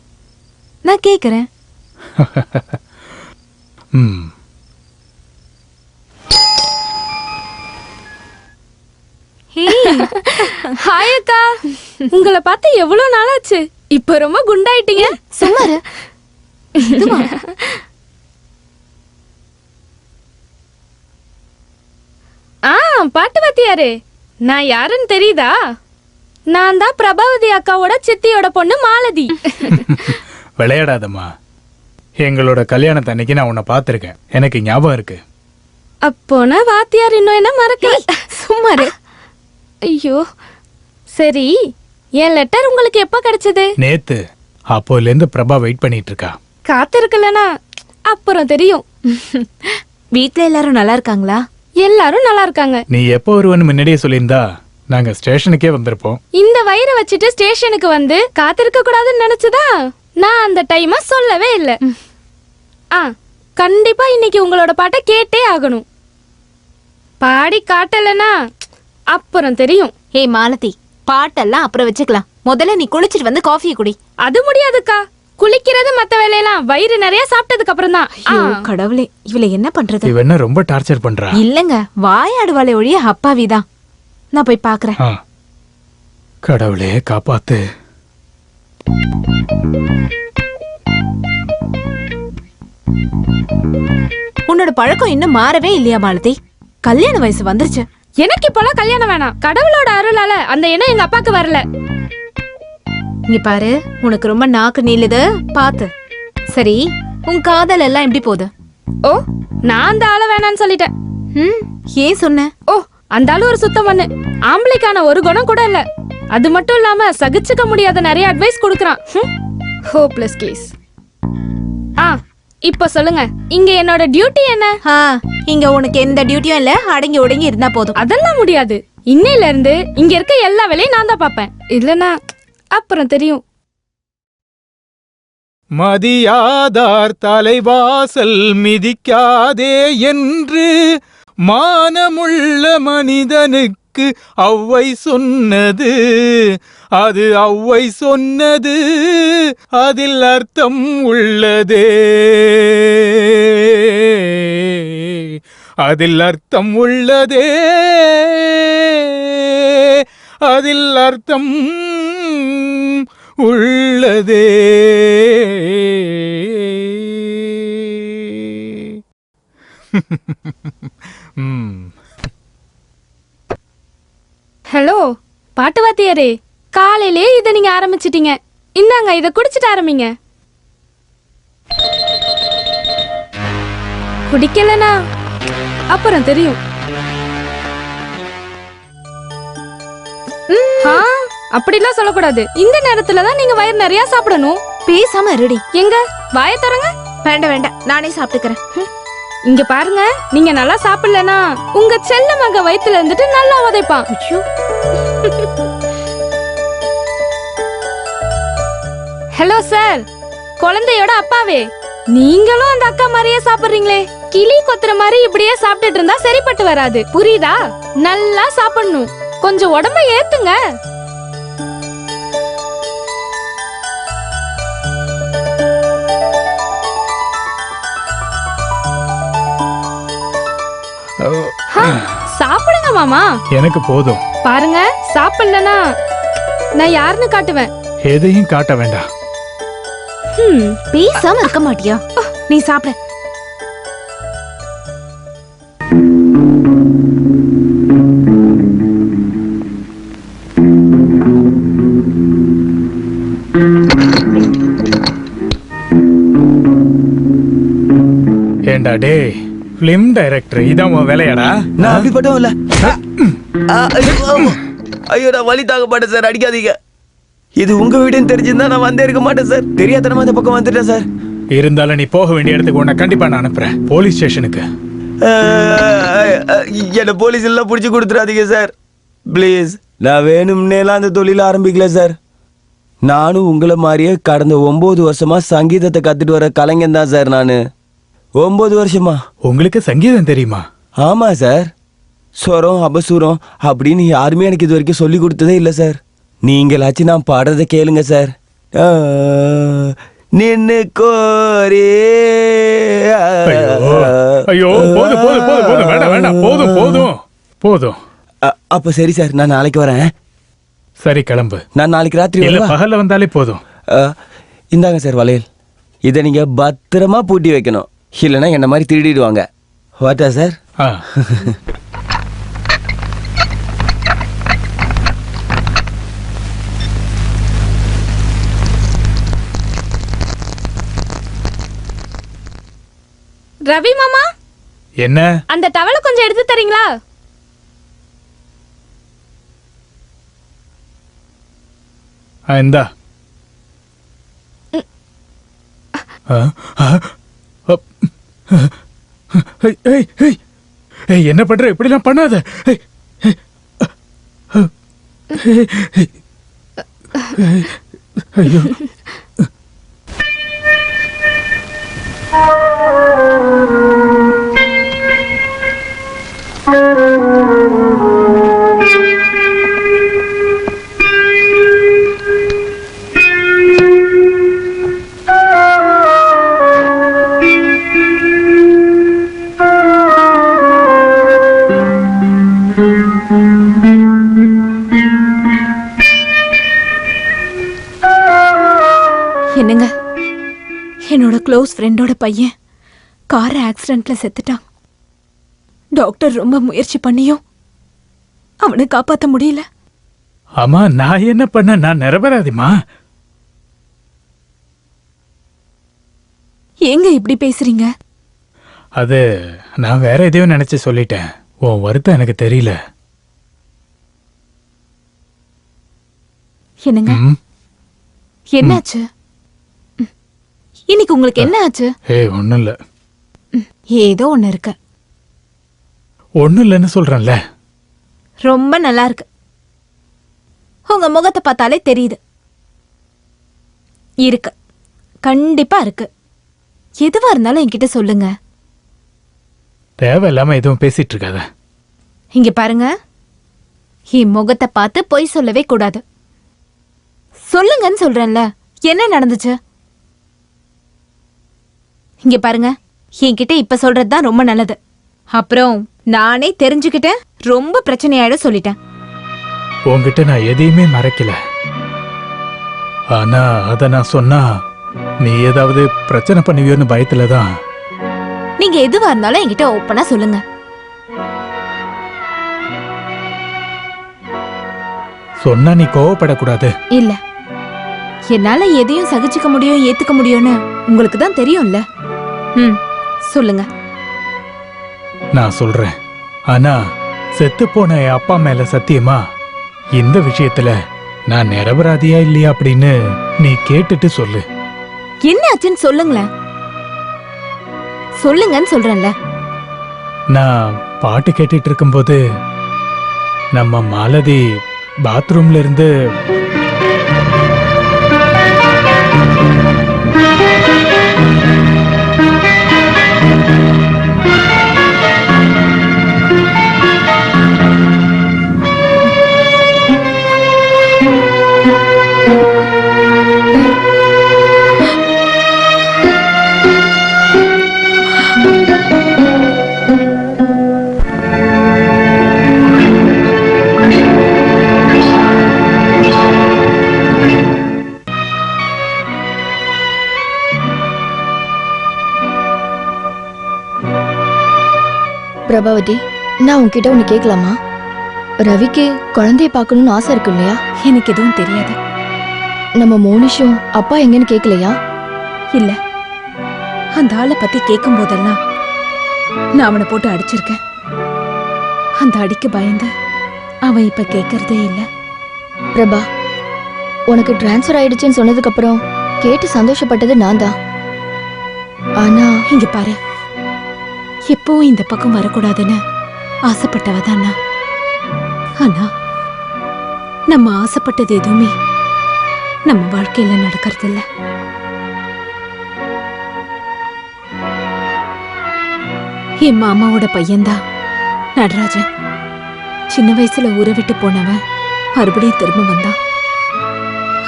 நான் கேக்குறேன்.
ஹாய் அக்கா, உங்களை பார்த்து எவ்வளவு நாளாச்சு. இப்ப ரொம்ப குண்டாயிட்டீங்க.
சும்மாரு.
பாட்டு வாத்தியாரு, நான் யாருன்னு தெரியுதா? நான் தான் பிரபாவதி அக்காவோட சித்தியோட பொண்ணு மாலதி.
விளையாடாதம்மா, எங்களோட கல்யாணத்து அன்னைக்கு நான் உன்னை பார்த்திருக்கேன், எனக்கு ஞாபகம் இருக்கு.
அப்போனா வாத்தியார் இன்னும் என்ன மறக்கல.
சும்மாரு.
ஐயோ, சரி, என் லெட்டர் உங்களுக்கு எப்ப கிடைச்சது?
நேத்து. அப்போல இருந்து பிரபா வெயிட் பண்ணிட்டு இருக்கா.
காத்திருக்கலனா அப்புறம் தெரியும்.
வீட்ல எல்லாரும் நல்லா இருக்காங்களா?
எல்லாரும் நல்லா இருக்காங்க.
நீ எப்போ வருவன்னு முன்னாடியே சொல்லியிருந்தா நாங்க ஸ்டேஷனுக்கே வந்திருப்போம்.
இந்த வயிறை வச்சுட்டு ஸ்டேஷனுக்கு வந்து காத்திருக்க கூடாதுன்னு நினைச்சதா நான் அந்த டைமா சொல்லவே இல்ல. கண்டிப்பா இன்னைக்கு உங்களோட பாட்டை கேட்டே ஆகணும். பாடி காட்டலனா அப்புறம் தெரியும்.
ஏய் மாலதி, பாட்டெல்லாம் அப்புறம் வச்சுக்கலாம். முதல்ல நீ குளிச்சிட்டு வந்து காஃபியை குடி.
அது முடியாதுக்கா. குளிக்கிறது மத்த வேலையெல்லாம் வயிறு நிறைய சாப்பிட்டதுக்கு அப்புறம் தான்.
கடவுளே, இவளை என்ன பண்றது?
இவ என்ன ரொம்ப டார்ச்சர் பண்றா?
இல்லங்க, வாயாடுவாளே ஒழிய அப்பாவிதான். நான் போய் பாக்குறேன்.
கடவுளே காப்பாத்து.
உன்னோட பழக்கம் இன்னும் மாறவே இல்லையா மாலதி? கல்யாண வயசு வந்துருச்சு.
எனக்கு இப்பெல்லாம் கல்யாணம் வேணாம். கடவுளோட அருளால அந்த எண்ணம் எங்க அப்பாக்கு வரல.
இங்க பாரு, உனக்கு ரொம்ப நாக்கு நீளுது, பாத்து. சரி, உன் காதல் எல்லாம் எப்படி போகுது?
ஓ, நான் அந்த ஆளை வேணான்னு சொல்லிட்டேன்.
ஏன் சொன்ன?
ஓ, அந்த ஆளு ஒரு சுத்தம் பண்ணு. ஆம்பளைக்கான ஒரு குணம் கூட இல்ல. அது மட்டும் இல்லாம சகிச்சுக்க முடியாத நிறைய அட்வைஸ் கொடுக்கறான். Hopeless case. இப்ப சொல்லுங்க, இங்க என்னோட டியூட்டி என்ன?
இங்க உனக்கு எந்த டியூட்டியும் இல்ல, அடங்கி ஒடுங்கி இருந்தா போதும்.
அதெல்லாம் முடியாது. இன்னையில இருந்து இங்க இருக்க எல்லா வேலையும் நான் தான் பாப்பேன். இல்லனா அப்புறம் தெரியும்.
மதியாதார் தலைவாசல் மிதிக்காதே என்று மானமுள்ள மனிதனுக்கு ஔவை சொன்னது. அது ஔவை சொன்னது, அதில் அர்த்தம் உள்ளதே. அதில் அர்த்தம் உள்ளதே. அதில் அர்த்தம் உள்ளதே.
ஹலோ பாட்டு வாத்தியாரே, காலையிலே இதை நீங்க ஆரம்பிச்சிட்டீங்க. இந்தாங்க, இதை குடிச்சிட்டு ஆரம்பிங்க. குடிக்கலனா அப்புறம் தெரியும். அப்படிலாம் சொல்லக்கூடாது. இந்த நேரத்துல தான் நீங்க வயிறு நிறைய சாப்பிடணும்.
பேசாம இருடி.
எங்க வாய தரங்க.
வேண்டாம் வேண்டாம், நானே சாப்பிட்டுக்கிறேன்.
இங்க பாருங்க, நீங்க நல்லா சாப்பிடலனா உங்க செல்ல மக வயித்துல இருந்துட்டு நல்லா உதைப்பான்.
ஐயோ,
ஹலோ சார், குழந்தையோட அப்பாவே, நீங்களும் அந்த அக்கா மாதிரியே சாப்பிடுறீங்களே. கிளி கொத்துற மாதிரி இப்படியே சாப்பிட்டுட்டு இருந்தா சரிப்பட்டு வராது, புரியுதா? நல்லா சாப்பிடணும். கொஞ்சம் உடம்ப ஏத்துங்க. சாப்பிடுங்க மாமா.
எனக்கு போதும்.
பாருங்க, சாப்பிடலனா நான் யாருன்னு காட்டுவேன்.
எதையும் காட்ட வேண்டாம்.
பேசாம இருக்க மாட்டியா? நீ சாப்பிட.
ஏண்டா டே பிலிம் டைரக்டர், இதான் உன் வேலையாடா?
நான் அப்படிப்பட்டவன் இல்ல. ஐயோ, நான் வலி தாங்க மாட்டேன் சார், அடிக்காதீங்க. இது உங்க வீடுன்னு தெரிஞ்சிருந்தா நான் வந்தே இருக்க மாட்டேன் சார். தெரியாதனமா இந்த பக்கம் வந்துட்டேன் சார்.
இருந்தாலும் நீ போக வேண்டிய இடத்துக்கு உன்னை கண்டிப்பா நான் அனுப்புறேன், போலீஸ் ஸ்டேஷனுக்கு.
என்ன போலீஸ் எல்லாம் பிடிச்சி கொடுத்துறாதீங்க சார், ப்ளீஸ். நான் வேணும்னேலாம் அந்த தொழில ஆரம்பிக்கல சார். நானும் உங்களை மாதிரியே கடந்த 9 வருஷமா சங்கீதத்தை கத்துட்டு வர கலைஞன் தான் சார். நான் 9 வருஷமா.
உங்களுக்கு சங்கீதம் தெரியுமா?
ஆமா சார். ஸ்வரம், அபசூரம் அப்படின்னு யாருமே எனக்கு இது வரைக்கும் சொல்லி கொடுத்ததே இல்லை சார். நீங்களாச்சும் நான் பாடுறத கேளுங்க சார். நின்னு கோரே.
ஐயோ, போதும் போதும் போதும் போதும், வேண்டாம் வேண்டாம், போதும் போதும் போதும்.
அப்ப சரி சார், நான் நாளைக்கு வரேன்.
சரி, கிளம்பு.
நான் நாளைக்கு ராத்திரி
இல்ல,
வரவா?
பகல்ல வந்தாலே போதும்.
இந்தாங்க சார் வளையல். இதை நீங்க பத்திரமா பூட்டி வைக்கணும், இல்லைன்னா என்ன மாதிரி திருடிடுவாங்க. வாட்டா சார்?
ரவி மாமா,
என்ன?
அந்த டவலை கொஞ்சம் எடுத்து தரீங்களா?
இந்தா. என்ன பண்ற? இப்படிலாம் பண்ணாத. ஐயோ,
என்னங்க, என்னோட க்ளோஸ் ஃப்ரெண்டோட பையன் கார் ஆக்சிடென்ட்ல செத்துட்டான். டாக்டர் ரொம்ப முயற்சி பண்ணியும் அவனை காப்பாற்ற முடியல.
ஆமா, நான் என்ன பண்ண? நான் நிரபராதிமா.
ஏங்க இப்படி பேசுறீங்க?
அது நான் வேற எதையோ நினைச்சு சொல்லிட்டேன். உன் வருத்தம் எனக்கு தெரியல.
என்னங்க, என்னாச்சு? இன்னைக்கு உங்களுக்கு என்ன ஆச்சு?
ஒண்ணும் இல்ல.
ஏதோ ஒண்ணு இருக்கு.
ஒண்ணும் இல்லைன்னு சொல்றேன்ல.
ரொம்ப நல்லா இருக்கு. உங்க முகத்தை பார்த்தாலே தெரியுது. இருக்கு, கண்டிப்பா இருக்கு. எதுவா இருந்தாலும் என்கிட்ட சொல்லுங்க.
தேவையில்லாம எதுவும் பேசிட்டு இருக்காத.
இங்க பாருங்க, என் முகத்தை பார்த்து பொய் சொல்லவே கூடாது. சொல்லுங்கன்னு சொல்றேன்ல. என்ன நடந்துச்சு? இங்க பாருங்க, என்கிட்ட இப்ப சொல்றதுதான் ரொம்ப நல்லது. அப்புறம் நானே தெரிஞ்சுக்கிட்டேன், ரொம்ப பிரச்சனையாயிடும் சொல்லிட்டேன்.
உன்கிட்ட நான் எதையுமே மறைக்கல. ஆனா அத நான் சொன்னா நீ ஏதாவது பிரச்சனை பண்ணுவியோன்னு பயத்துலதான்
நீங்க எதுவா இருந்தாலும் என்கிட்ட ஓப்பனா சொல்லுங்க.
சொன்னா நீ கோவப்படக்கூடாது.
இல்ல, என்னால எதையும் சகிச்சுக்க முடியும், ஏத்துக்க முடியும்னு உங்களுக்கு தான் தெரியும்ல. சொல்லுங்க.
நான் சொல்றேன். ஆனா செத்து போன என் அப்பா மேல சத்தியமா இந்த விஷயத்துல நான் நிரபராதியா இல்லையா அப்படின்னு நீ கேட்டுட்டு சொல்லு.
என்ன ஆச்சுன்னு சொல்லுங்களேன். சொல்லுங்கன்னு சொல்றேன்ல.
நான் பாட்டு கேட்டுட்டு இருக்கும்போது நம்ம மாலதி பாத்ரூம்ல இருந்து
பிரபாவதி, நான் உன்கிட்ட ஒன்று கேட்கலாமா? ரவிக்கு குழந்தைய பார்க்கணும்னு ஆசை இருக்கு இல்லையா?
எனக்கு எதுவும் தெரியாது.
நம்ம மோனிஷும் அப்பா எங்கன்னு கேட்கலையா?
இல்ல, அந்த ஆளை பத்தி கேட்கும் போதெல்லாம் நான் அவனை போட்டு அடிச்சிருக்கேன். அந்த அடிக்கு பயந்து அவன் இப்ப கேட்கறதே இல்ல.
பிரபா, உனக்கு டிரான்ஸ்ஃபர் ஆயிடுச்சுன்னு சொன்னதுக்கு அப்புறம் கேட்டு சந்தோஷப்பட்டது நான் தான். ஆனா
இங்க பாரு, எப்பவும் இந்த பக்கம் வரக்கூடாதுன்னு ஆசைப்பட்டவ தானா? ஆனா நம்ம ஆசைப்பட்டது எதுவுமே நம்ம வாழ்க்கையில நடக்கிறது இல்ல. என் மாமாவோட பையன்தான் நடராஜன். சின்ன வயசுல ஊரை விட்டு போனவன் மறுபடியும் திரும்ப வந்தான்.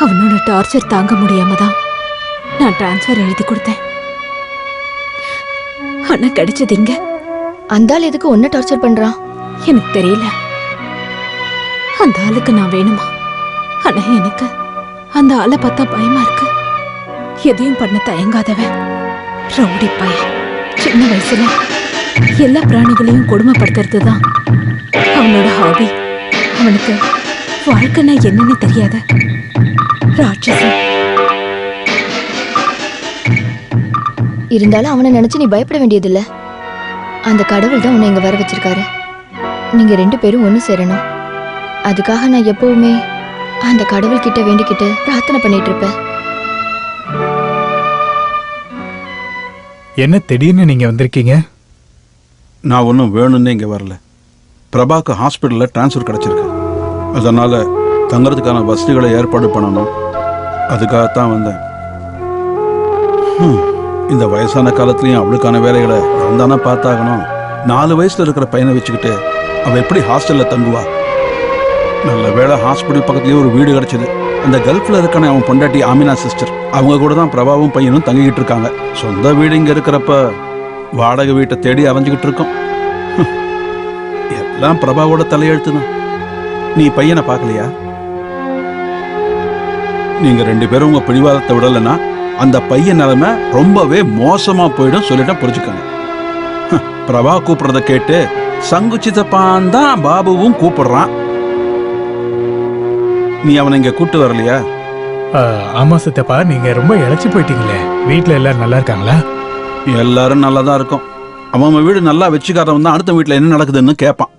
அவனோட டார்ச்சர் தாங்க முடியாம தான் நான் டிரான்ஸ்ஃபர் எழுதி கொடுத்தேன். ஆனா கிடைச்சது இங்க.
அந்த ஆள் எதுக்கு உன்னை டார்ச்சர் பண்றான்?
எனக்கு தெரியல. அந்த ஆளுக்கு நான் வேணுமா? ஆனா எனக்கு அந்த ஆளை பார்த்தா பயமா இருக்கு. எதையும் பண்ண தயங்காதவன் ரவுடி பையன். சின்ன வயசுல எல்லா பிராணிகளையும் கொடுமைப்படுத்துறது தான் அவனோட ஹாபி. அவனுக்கு வாழ்க்கைன்னா என்னன்னு தெரியாத ராட்சசன்.
இருந்தாலும் அவனை நினைச்சு நீ பயப்பட வேண்டியதில்ல. அந்த கடவுள் தான் உன்னை இங்க வர வச்சிருக்காரு. நீங்க 2 பேரும் ஒண்ணு சேரணும். அதுக்காக நான் எப்பவுமே அந்த கடவுள் கிட்ட வேண்டிக்கிட்டு பிரார்த்தனை பண்ணிட்டு இருப்பேன்.
என்ன திடீர்னு நீங்க வந்திருக்கீங்க?
நான் ஒன்றும் வேணும்னு இங்கே வரல. பிரபாக்கு ஹாஸ்பிட்டலில் ட்ரான்ஸ்ஃபர் கிடச்சிருக்கு. அதனால் தங்குறதுக்கான வசதிகளை ஏற்பாடு பண்ணணும். அதுக்காகத்தான் வந்தேன். இந்த வயசான காலத்துலேயும் அவளுக்கான வேலைகளை நான் தானே பார்த்தாகணும். 4 வயசில் இருக்கிற பையனை வச்சுக்கிட்டு அவள் எப்படி ஹாஸ்டலில் தங்குவா? நல்ல வேளை ஹாஸ்பிட்டல் பக்கத்துலேயே ஒரு வீடு கிடச்சிது. அந்த கல்ஃபில் இருக்கானே அவன் பொண்டாட்டி ஆமினா சிஸ்டர், அவங்க கூட தான் பிரபாவும் பையனும் தங்கிக்கிட்டு இருக்காங்க. சொந்த வீடு இங்கே இருக்கிறப்ப வாடகை வீட்டை தேடி அலைஞ்சிக்கிட்டு இருக்கோம். எல்லாம் பிரபாவோட தலையெழுத்து தான். நீ பையனை பார்க்கலையா? நீங்க 2 பேரும் உங்க பிடிவாதத்தை விடலைன்னா அந்த பையன் நிலைமை ரொம்பவே மோசமா போயிடும் சொல்லிட்டா புரிஞ்சுக்கங்க. பிரபா கூப்பிடுறத கேட்டு சங்குச்சிதப்பான் தான் பாபுவும் கூப்பிடுறான். நீ அவனை இங்க கூட்டு வரலையா?
ஆமா சித்தப்பா, நீங்க ரொம்ப இழைச்சி போயிட்டீங்களே. வீட்டுல எல்லாரும் நல்லா இருக்காங்களா?
எல்லாரும் நல்லா தான் இருக்கும். அவன் வீடு நல்லா வச்சுக்காரவன் தான் அடுத்த வீட்டுல என்ன நடக்குதுன்னு கேட்பான்.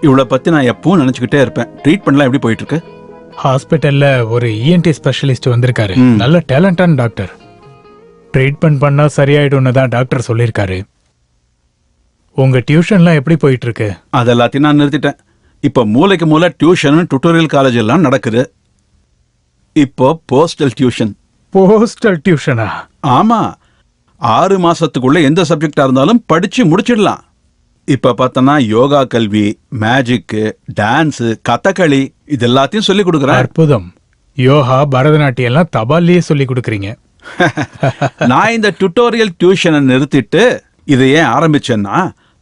இவளை பத்தி நான் எப்பவும் நினைச்சுக்கிட்டே இருப்பேன். ட்ரீட்மெண்ட்லாம் எப்படி போயிட்டு இருக்கு?
ஹாஸ்பிட்டல்ல ஒரு இஎன்டி ஸ்பெஷலிஸ்ட் வந்திருக்காரு. நல்ல டேலண்டான டாக்டர். ட்ரீட்மெண்ட் பண்ணா சரியாயிடும்னு தான் டாக்டர் சொல்லியிருக்காரு. உங்க டியூஷன்லாம் எப்படி போயிட்டு இருக்கு?
அது எல்லாத்தையும் நான் நிறுத்திட்டேன். இப்போ மூளைக்கு மூளை டியூஷன், டுட்டோரியல் காலேஜ் எல்லாம் நடக்குது. இப்போ போஸ்டல் டியூஷன்.
போஸ்டல் டியூஷனா?
ஆமா, 6 மாசத்துக்குள்ள எந்த சப்ஜெக்டா இருந்தாலும் படிச்சு முடிச்சிடலாம். இப்ப பார்த்தனா யோகா கல்வி, மேஜிக்கு, டான்ஸ், கதகளி இது எல்லாத்தையும் சொல்லி கொடுக்குறேன்.
அற்புதம். யோகா, பரதநாட்டியம் எல்லாம் தபாலியே சொல்லி கொடுக்குறீங்க.
நான் இந்த டுட்டோரியல் டியூஷனை நிறுத்திட்டு இதை ஏன் ஆரம்பிச்சேன்னா,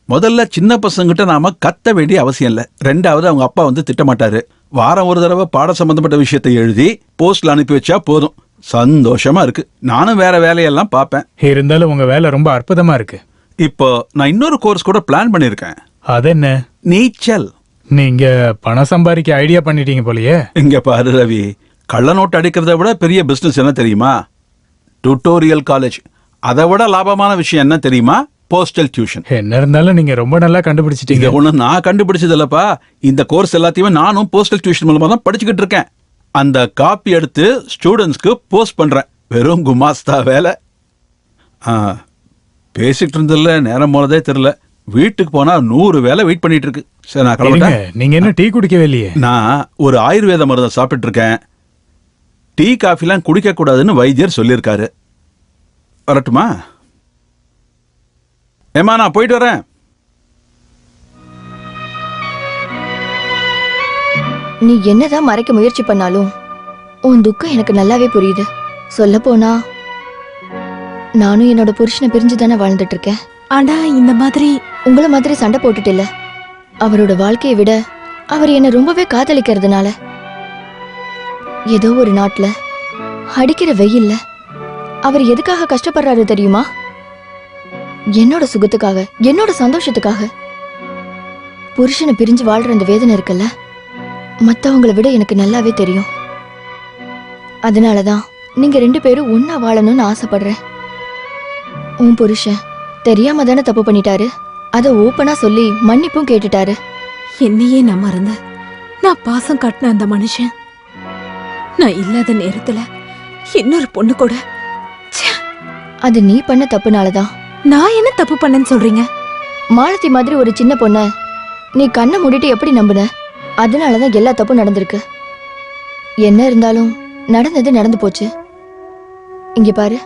முதல்ல சின்ன பசங்கிட்ட நாம கத்த வேண்டிய அவசியம் இல்லை. 2வது அவங்க அப்பா வந்து திட்டமாட்டாரு. வாரம் ஒரு தடவை பாட சம்பந்தப்பட்ட விஷயத்தை எழுதி போஸ்ட்ல அனுப்பி வச்சா போதும். சந்தோஷமா இருக்கு. நானும் வேற வேலையெல்லாம் பார்ப்பேன்.
இருந்தாலும் உங்க வேலை ரொம்ப அற்புதமா இருக்கு.
இப்போ நான் இன்னொரு கோர்ஸ் கூட பிளான் பண்ணியிருக்கேன்.
அது என்ன?
நீச்சல்.
நீங்க பணம் சம்பாதிக்க ஐடியா பண்ணிட்டீங்க போலயே.
இங்க பாரு ரவி, கள்ள நோட்டு அடிக்கிறத விட பெரிய பிசினஸ் என்ன தெரியுமா? Tutorial college. அதை விட லாபமான விஷயம் என்ன தெரியுமா? Postal tuition.
என்ன இருந்தாலும் நீங்க ரொம்ப நல்லா கண்டுபிடிச்சிட்டீங்க.
இங்க ஒண்ணு நான் கண்டுபிடிச்சது இல்லப்பா. இந்த கோர்ஸ் எல்லாத்தையுமே நானும் போஸ்டல் டியூஷன் மூலமா தான் படிச்சுக்கிட்டு இருக்கேன். அந்த காப்பி எடுத்து ஸ்டூடெண்ட்ஸ்க்கு போஸ்ட் பண்றேன். வெறும் குமாஸ்தா வேலை. பேசிட்டு இருந்ததுல நேரம் போனதே தெரியல. வீட்டுக்கு போனா 100 வேலை வெயிட் பண்ணிட்டு இருக்கு. சரி, நான் கிளம்புறேன்.
இருங்க, நீங்க என்ன டீ குடிக்கவே இல்லையே?
நான் ஒரு ஆயுர்வேத மருந்தை சாப்பிட்டு இருக்கேன். டீ காஃபிலாம் குடிக்க கூடாதுன்னு வைத்தியர் சொல்லியிருக்காரு. வரட்டுமா? ஏமா, நான் போயிட்டு வரேன்.
நீ என்னதான் மறைக்க முயற்சி பண்ணாலும் உன் துக்கம் எனக்கு நல்லாவே புரியுது. சொல்ல போனா நானும் என்னோட புருஷனை பிரிஞ்சு தானே வாழ்ந்துட்டு இருக்கேன்.
ஆனா இந்த மாதிரி
உங்கள மாதிரி சண்டை போட்டுட்டு இல்ல. அவரோட வாழ்க்கையை விட அவர் என்ன ரொம்பவே காதலிக்கிறதுனால ஏதோ ஒரு நாட்டுல அடிக்கிற வெயில்ல அவர் எதுக்காக கஷ்டப்படுறாரு தெரியுமா? என்னோட சுகத்துக்காக, என்னோட சந்தோஷத்துக்காக. புருஷனை பிரிஞ்சு வாழ்ற அந்த வேதனை இருக்குல்ல, மத்தவங்களை விட எனக்கு நல்லாவே தெரியும். அதனாலதான் நீங்க 2 பேரும் ஒன்னா வாழணும்னு ஆசைப்படுறேன். உன் புருஷன் தெரியாம தானே தப்பு பண்ணிட்டாரு. அதை ஓப்பனா சொல்லி மன்னிப்பும் கேட்டுட்டாரு.
என்னையே நான் மறந்தேன். நான் பாசம் காட்டின அந்த மனுஷன் நான் இல்லாத நேரத்துல இன்னொரு பொண்ணு கூட. ச்சே.
அது நீ பண்ண தப்புனாலதான்.
நான் என்ன தப்பு பண்ணேன்னு சொல்றீங்க?
மாலதி மாதிரி ஒரு சின்ன பொண்ண நீ கண்ணை மூடிட்டு எப்படி நம்புன? அதனாலதான் எல்லா தப்பும் நடந்திருக்கு. என்ன இருந்தாலும் நடந்தது நடந்து போச்சு. இங்க பாரு,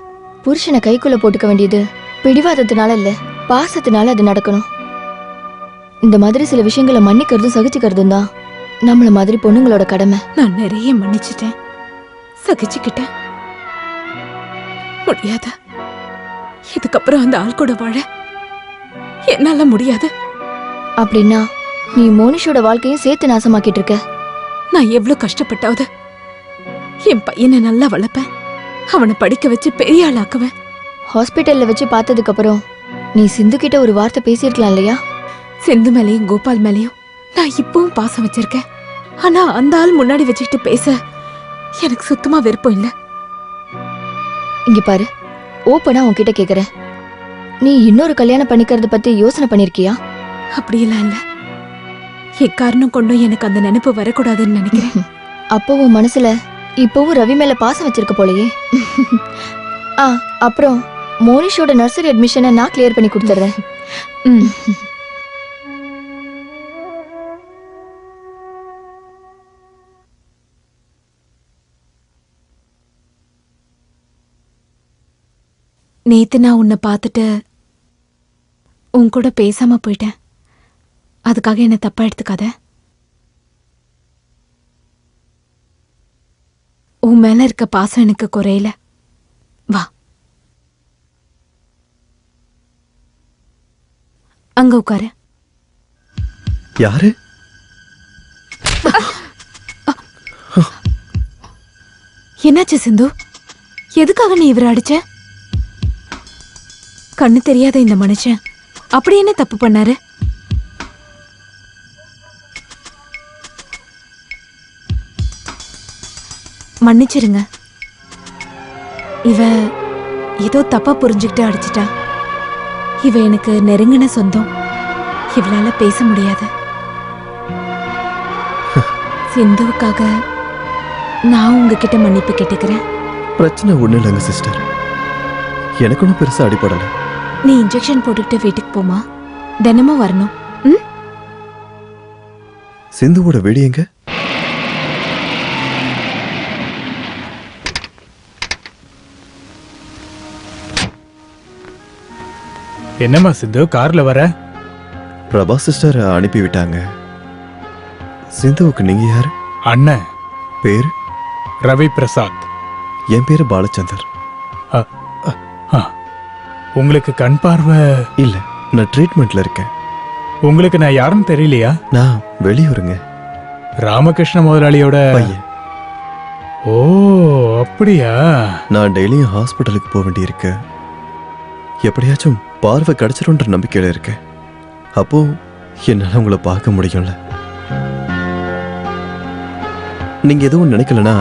புருஷனை கைக்குள்ள போட்டுக்க வேண்டியது பிடிவாதத்தினால இல்ல, பாசத்தினால அது நடக்கணும். இந்த மாதிரி சில விஷயங்களை மன்னிக்கிறதும் சகிச்சுக்கிறதும் தான் நம்மள மாதிரி பொண்ணுங்களோட கடமை.
நான் நிறைய மன்னிச்சிட்டேன், சகிச்சுக்கிட்டேன். முடியாத. இதுக்கப்புறம் அந்த ஆள் கூட வாழ என்னால முடியாது.
அப்படின்னா நீ மோனிஷோட வாழ்க்கையும் சேர்த்து நாசமாக்கிட்டு இருக்க.
நான் எவ்வளவு கஷ்டப்பட்டாவது என் பையனை நல்லா வளர்ப்பேன், அவனை படிக்க வச்சு பெரிய ஆளாக்குவேன்.
ஹாஸ்பிட்டல்ல வச்சு பார்த்ததுக்கு அப்புறம் நீ சிந்து கிட்ட ஒரு வார்த்தை பேசியிருக்கலாம் இல்லையா?
சிந்து மேலையும் கோபால் மேலையும் நான் இப்பவும் பாசம் வச்சிருக்கேன். ஆனா அந்த ஆள் முன்னாடி வச்சுக்கிட்டு பேச எனக்கு சுத்தமா விருப்பம் இல்ல.
இங்க பாரு, ஓப்பனா உன்கிட்ட கேக்குறேன். நீ இன்னொரு கல்யாணம் பண்ணிக்கிறத பத்தி யோசனை பண்ணிருக்கியா?
அப்படியெல்லாம் இல்ல. எக்காரணம் கொண்டும் எனக்கு அந்த நினைப்பு வரக்கூடாதுன்னு நினைக்கிறேன்.
அப்போ உன் மனசுல இப்பவும் ரவி மேல பாசம் வச்சிருக்க போலயே. அப்புறம் மோனிஷோட நர்சரி அட்மிஷனை நான் கிளியர் பண்ணி கொடுத்துறேன்.
நேத்து நான் உன்னை பார்த்துட்டு உன் கூட பேசாம போயிட்டேன். அதுக்காக என்ன தப்பா எடுத்துக்காத. உன் மேல இருக்க பாசம் எனக்கு குறையல. வா, அங்க உட்காரு.
யாரு?
என்னாச்சு சிந்து? எதுக்காக நீ இவரை அடிச்ச? கண்ணு தெரியாத இந்த மனுஷன் அப்படி என்ன தப்பு பண்ணாரு? மன்னிச்சிருங்க. இவ ஏதோ தப்பா புரிஞ்சுக்கிட்டு அடிச்சிட்டா. இவ எனக்கு நெருங்கின சொந்தம். இவளால பேச முடியாது. சிந்துவுக்காக நான் உங்ககிட்ட மன்னிப்பு கேட்டுக்கிறேன்.
பிரச்சனை ஒண்ணு இல்லைங்க சிஸ்டர், எனக்கு ஒன்றும் பெருசா அடிபடல.
நீ இன்ஜெக்ஷன் போட்டுக்கிட்டு வீட்டுக்கு போமா, தினமும் வரணும்.
சிந்துவோட வீடு எங்க?
என்னம்மா சிந்து கார்ல வர?
பிரபா சிஸ்டர் அனுப்பி விட்டாங்க. சிந்துவுக்கு நீங்க யாரு?
அண்ணன்.
பேரு
ரவி பிரசாத்.
என் பேரு பாலச்சந்தர்.
உங்களுக்கு கண் பார்வை
இல்ல, நான் ட்ரீட்மெண்ட்ல இருக்கேன்.
உங்களுக்கு நான் யாருன்னு தெரியலையா?
நான் வெளியூருங்க.
ராமகிருஷ்ண முதலாளியோட
பையன்.
ஓ அப்படியா?
நான் டெய்லியும் ஹாஸ்பிட்டலுக்கு போக வேண்டியிருக்கு. எப்படியாச்சும் பார்வை கிடைச்சிரும்ன்ற நம்பிக்கையில இருக்கேன். அப்போ என்னால உங்களை பார்க்க முடியும்ல. நீங்க எதுவும் நினைக்கலனா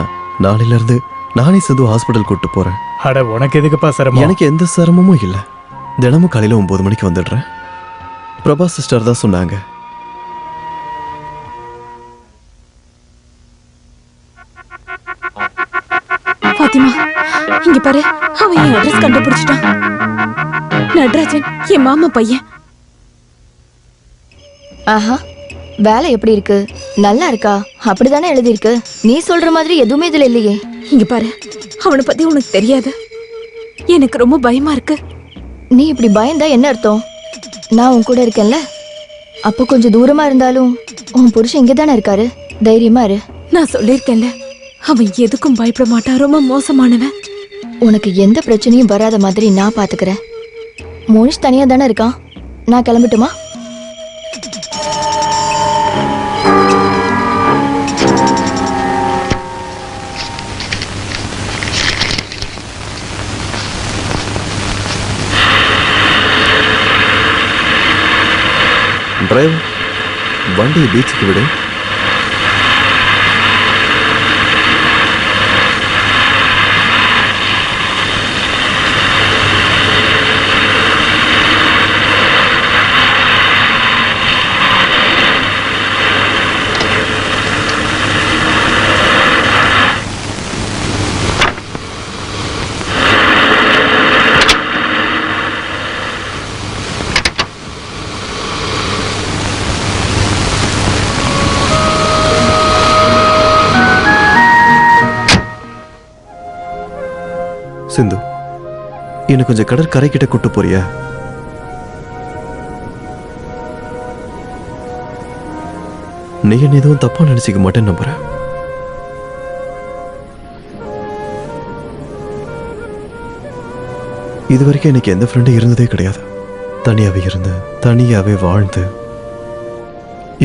நாளையில இருந்து நானே சிந்து ஹாஸ்பிட்டல் கூட்டு போறேன்.
அட உனக்கு எதுக்குப்பா சிரமம்?
எனக்கு எந்த சிரமமும் இல்லை. தினமும் காலையில 9 மணிக்கு வந்துடுறேன். பிரபா சிஸ்டர் தான் சொன்னாங்க.
பாத்திமா, இங்க பாரு, அவன் என் அட்ரஸ் கண்டுபிடிச்சிட்டான். நடராஜன் என் மாமா பையன்.
ஆஹா, வேலை எப்படி இருக்கு? நல்லா இருக்கா? அப்படிதானே எழுதியிருக்கு. நீ சொல்ற மாதிரி எதுவுமே இதுல இல்லையே.
இங்க பாரு, அவனை பத்தி உனக்கு தெரியாது. எனக்கு ரொம்ப பயமா இருக்கு.
நீ இப்படி பயந்தா என்ன அர்த்தம்? நான் உன் கூட இருக்கேன்ல. அப்போ கொஞ்சம் தூரமா இருந்தாலும் உன் புருஷன் இங்க தானே இருக்காரு. தைரியமா இரு.
நான் சொல்லியிருக்கேன்ல, அவன் எதுக்கும் பயப்பட மாட்டான். ரொம்ப மோசமானவன்.
உனக்கு எந்த பிரச்சனையும் வராத மாதிரி நான் பாத்துக்கிறேன். மோனிஷ் தனியா தானே இருக்கான். நான் கிளம்பட்டுமா?
டிரைவர், வண்டியை பீச்சுக்கு விடு. சிந்து, இன்னும் கொஞ்சம் கடற்கரை கிட்ட கூட்டு போறியா? நீ என்ன எதுவும் தப்பா நினைச்சுக்க மாட்டேன்னு நம்புறேன். இது வரைக்கும் எனக்கு எந்த ஃப்ரெண்டும் இருந்ததே கிடையாது. தனியாவே இருந்து தனியாவே வாழ்ந்து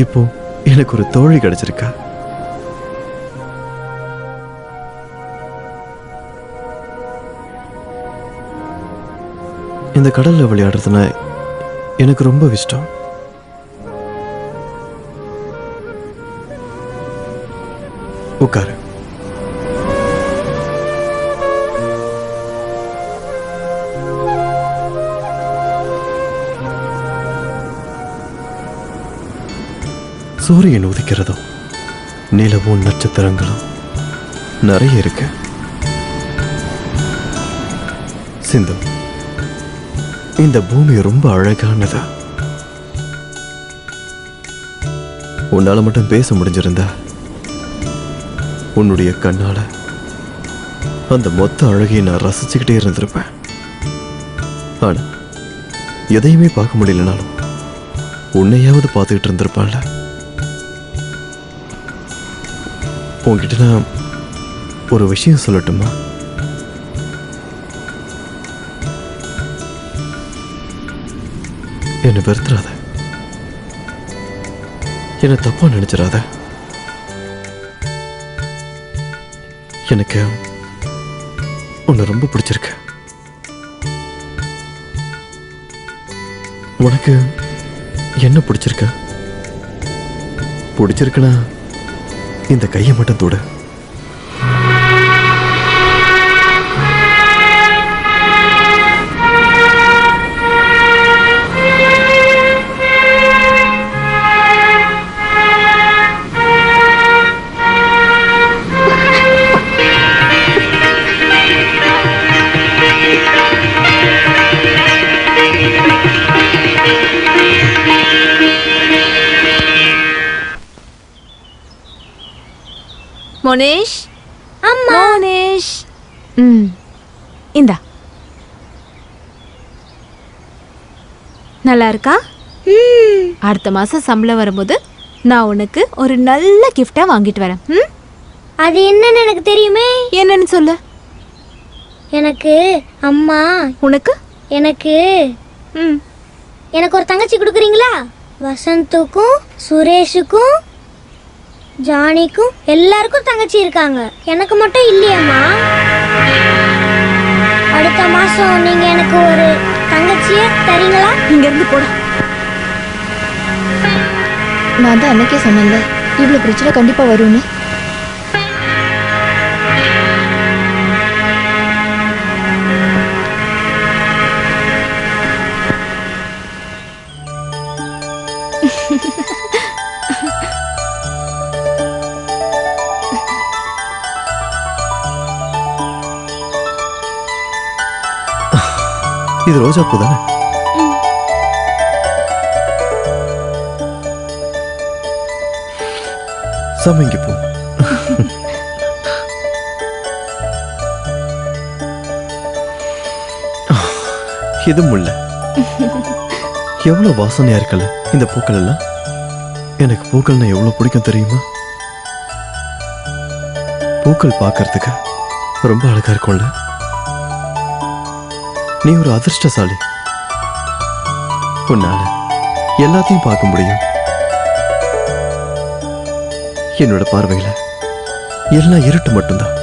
இப்போ எனக்கு ஒரு தோழி கிடைச்சிருக்கா. இந்த கடல்ல விளையாடுறதுனா எனக்கு ரொம்ப இஷ்டம். உட்காரு. சூரியன் உதிக்கிறதும் நிலவும் நட்சத்திரங்களும் நிறைய இருக்கு. சிந்து, இந்த பூமி ரொம்ப அழகானதா. உன்னால மட்டும் பேச முடிஞ்சிருந்தா உன்னுடைய கண்ணால அந்த மொத்த அழகையை நான் ரசிச்சுக்கிட்டே இருந்திருப்பேன். ஆனா எதையுமே பார்க்க முடியலனாலும் உன்னையாவது பார்த்துக்கிட்டு இருந்திருப்பான்ல. உன்கிட்ட நான் ஒரு விஷயம் சொல்லட்டுமா? என்னை வெறுத்துறாத, என்னை தப்பா நினைச்சிடாத. எனக்கு உன்னை ரொம்ப பிடிச்சிருக்கு. உனக்கு என்ன பிடிச்சிருக்க? பிடிச்சிருக்குன்னா இந்த கையை மட்டும் தொடு.
மோனிஷ், அம்மா. மோனிஷ், இந்தா. நல்லா இருக்கா? அடுத்த மாசம் சம்பளம் வரும்போது நான் உனக்கு ஒரு நல்ல கிஃப்டா வாங்கிட்டு வரேன்.
அது என்னன்னு எனக்கு தெரியுமே.
என்னன்னு சொல்லு.
எனக்கு அம்மா.
உனக்கு?
எனக்கு எனக்கு ஒரு தங்கச்சி கொடுக்குறீங்களா? வசந்துக்கும் சுரேஷுக்கும்
ஜானிக்கும் எல்லாருக்கும் தங்கச்சி இருக்காங்க, எனக்கு மட்டும் இல்லையம்மா. அடுத்த மாசம் நீங்க எனக்கு ஒரு தங்கச்சிய தரீங்களா?
இங்க இருந்து போட.
நான் தான் அன்னைக்கே சொன்னேன்ல இவ்வளவு பிரச்சனை கண்டிப்பா வரும்னு.
இது ரோஜா பூ தானே? சமைங்க பூ. இது முல்லை. எவ்வளவு வாசனையா இருக்கல இந்த பூக்கள் எல்லாம். எனக்கு பூக்கள்னா எவ்வளவு பிடிக்கும் தெரியுமா? பூக்கள் பார்க்கறதுக்கு ரொம்ப அழகா இருக்கும்ல. நீ ஒரு அதிர்ஷ்டசாலி. உன்னால எல்லாத்தையும் பார்க்க முடியும். என்னோட பார்வையில எல்லாம் இருட்டு மட்டும்தான்.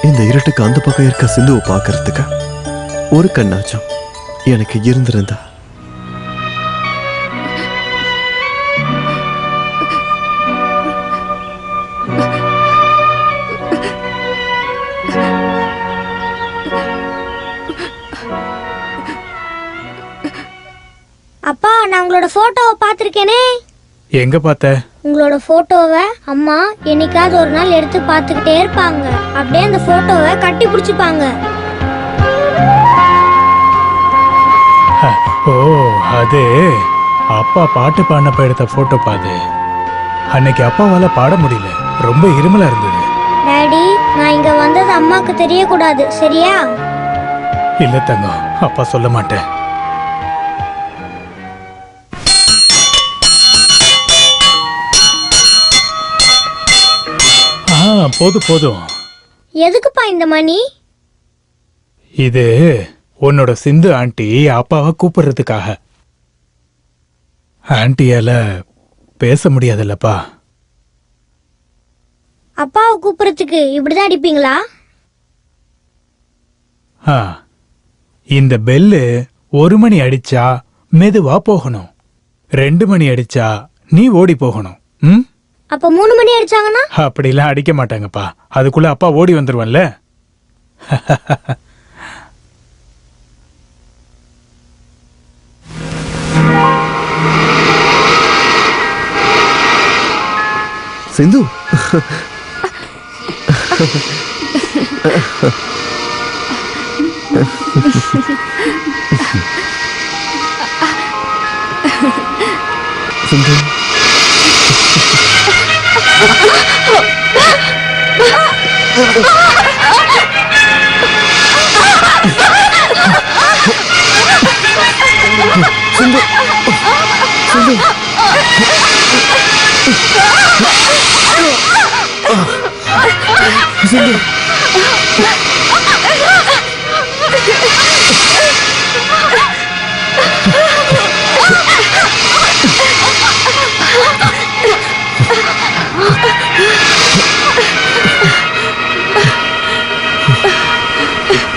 இந்த இருட்டுக்கு அந்த பக்கம் இருக்க சிந்துவை பார்க்கறதுக்கு ஒரு கண்ணாச்சும் எனக்கு இருந்திருந்தா.
அப்பா, நான் உங்களோட போட்டோவை பார்த்திருக்கேனே.
எங்க பார்த்த?
உங்களோட போட்டோவை அம்மா என்னைக்காவது ஒரு நாள் எடுத்து பார்த்துக்கிட்டே இருப்பாங்க. அப்படியே அந்த போட்டோவை கட்டி பிடிச்சிப்பாங்க.
ஓ, அது அப்பா பாட்டு பாடினப்ப எடுத்த போட்டோ பாது. அன்னைக்கு அப்பாவால பாட முடியல, ரொம்ப இருமலா இருந்தது.
டாடி, நான் இங்க வந்தது அம்மாக்கு தெரியக்கூடாது, சரியா?
இல்ல தங்கம், அப்பா சொல்ல மாட்டேன். போதும் போதும்.
எதுக்குப்பா இந்த மணி?
இது உன்னோட சிந்து ஆண்டி அப்பாவை கூப்பிடுறதுக்காக. ஆண்டியால பேச முடியாதுல்லப்பா.
அப்பாவை கூப்பிடுறதுக்கு இப்படிதான் அடிப்பீங்களா?
இந்த பெல்லு 1 மணி அடிச்சா மெதுவா போகணும், 2 மணி அடிச்சா நீ ஓடி போகணும். ம்,
அப்ப 3 மணி அடிச்சாங்கன்னா?
அப்படிலாம் அடிக்க மாட்டாங்கப்பா, அதுக்குள்ள அப்பா ஓடி வந்துருவன்ல.
சிந்து, சிந்து, சிந்து, சிந்து,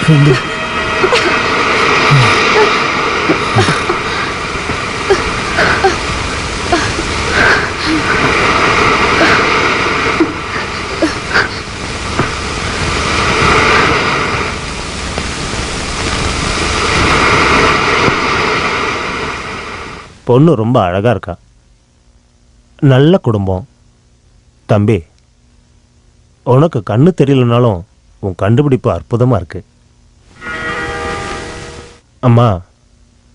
சிந்து.
பொண்ணு ரொம்ப அழகா இருக்கா. நல்ல குடும்பம். தம்பி, உனக்கு கண்ணு தெரியலனாலும் உன் கண்டுபிடிப்பு அற்புதமா இருக்கு. அம்மா,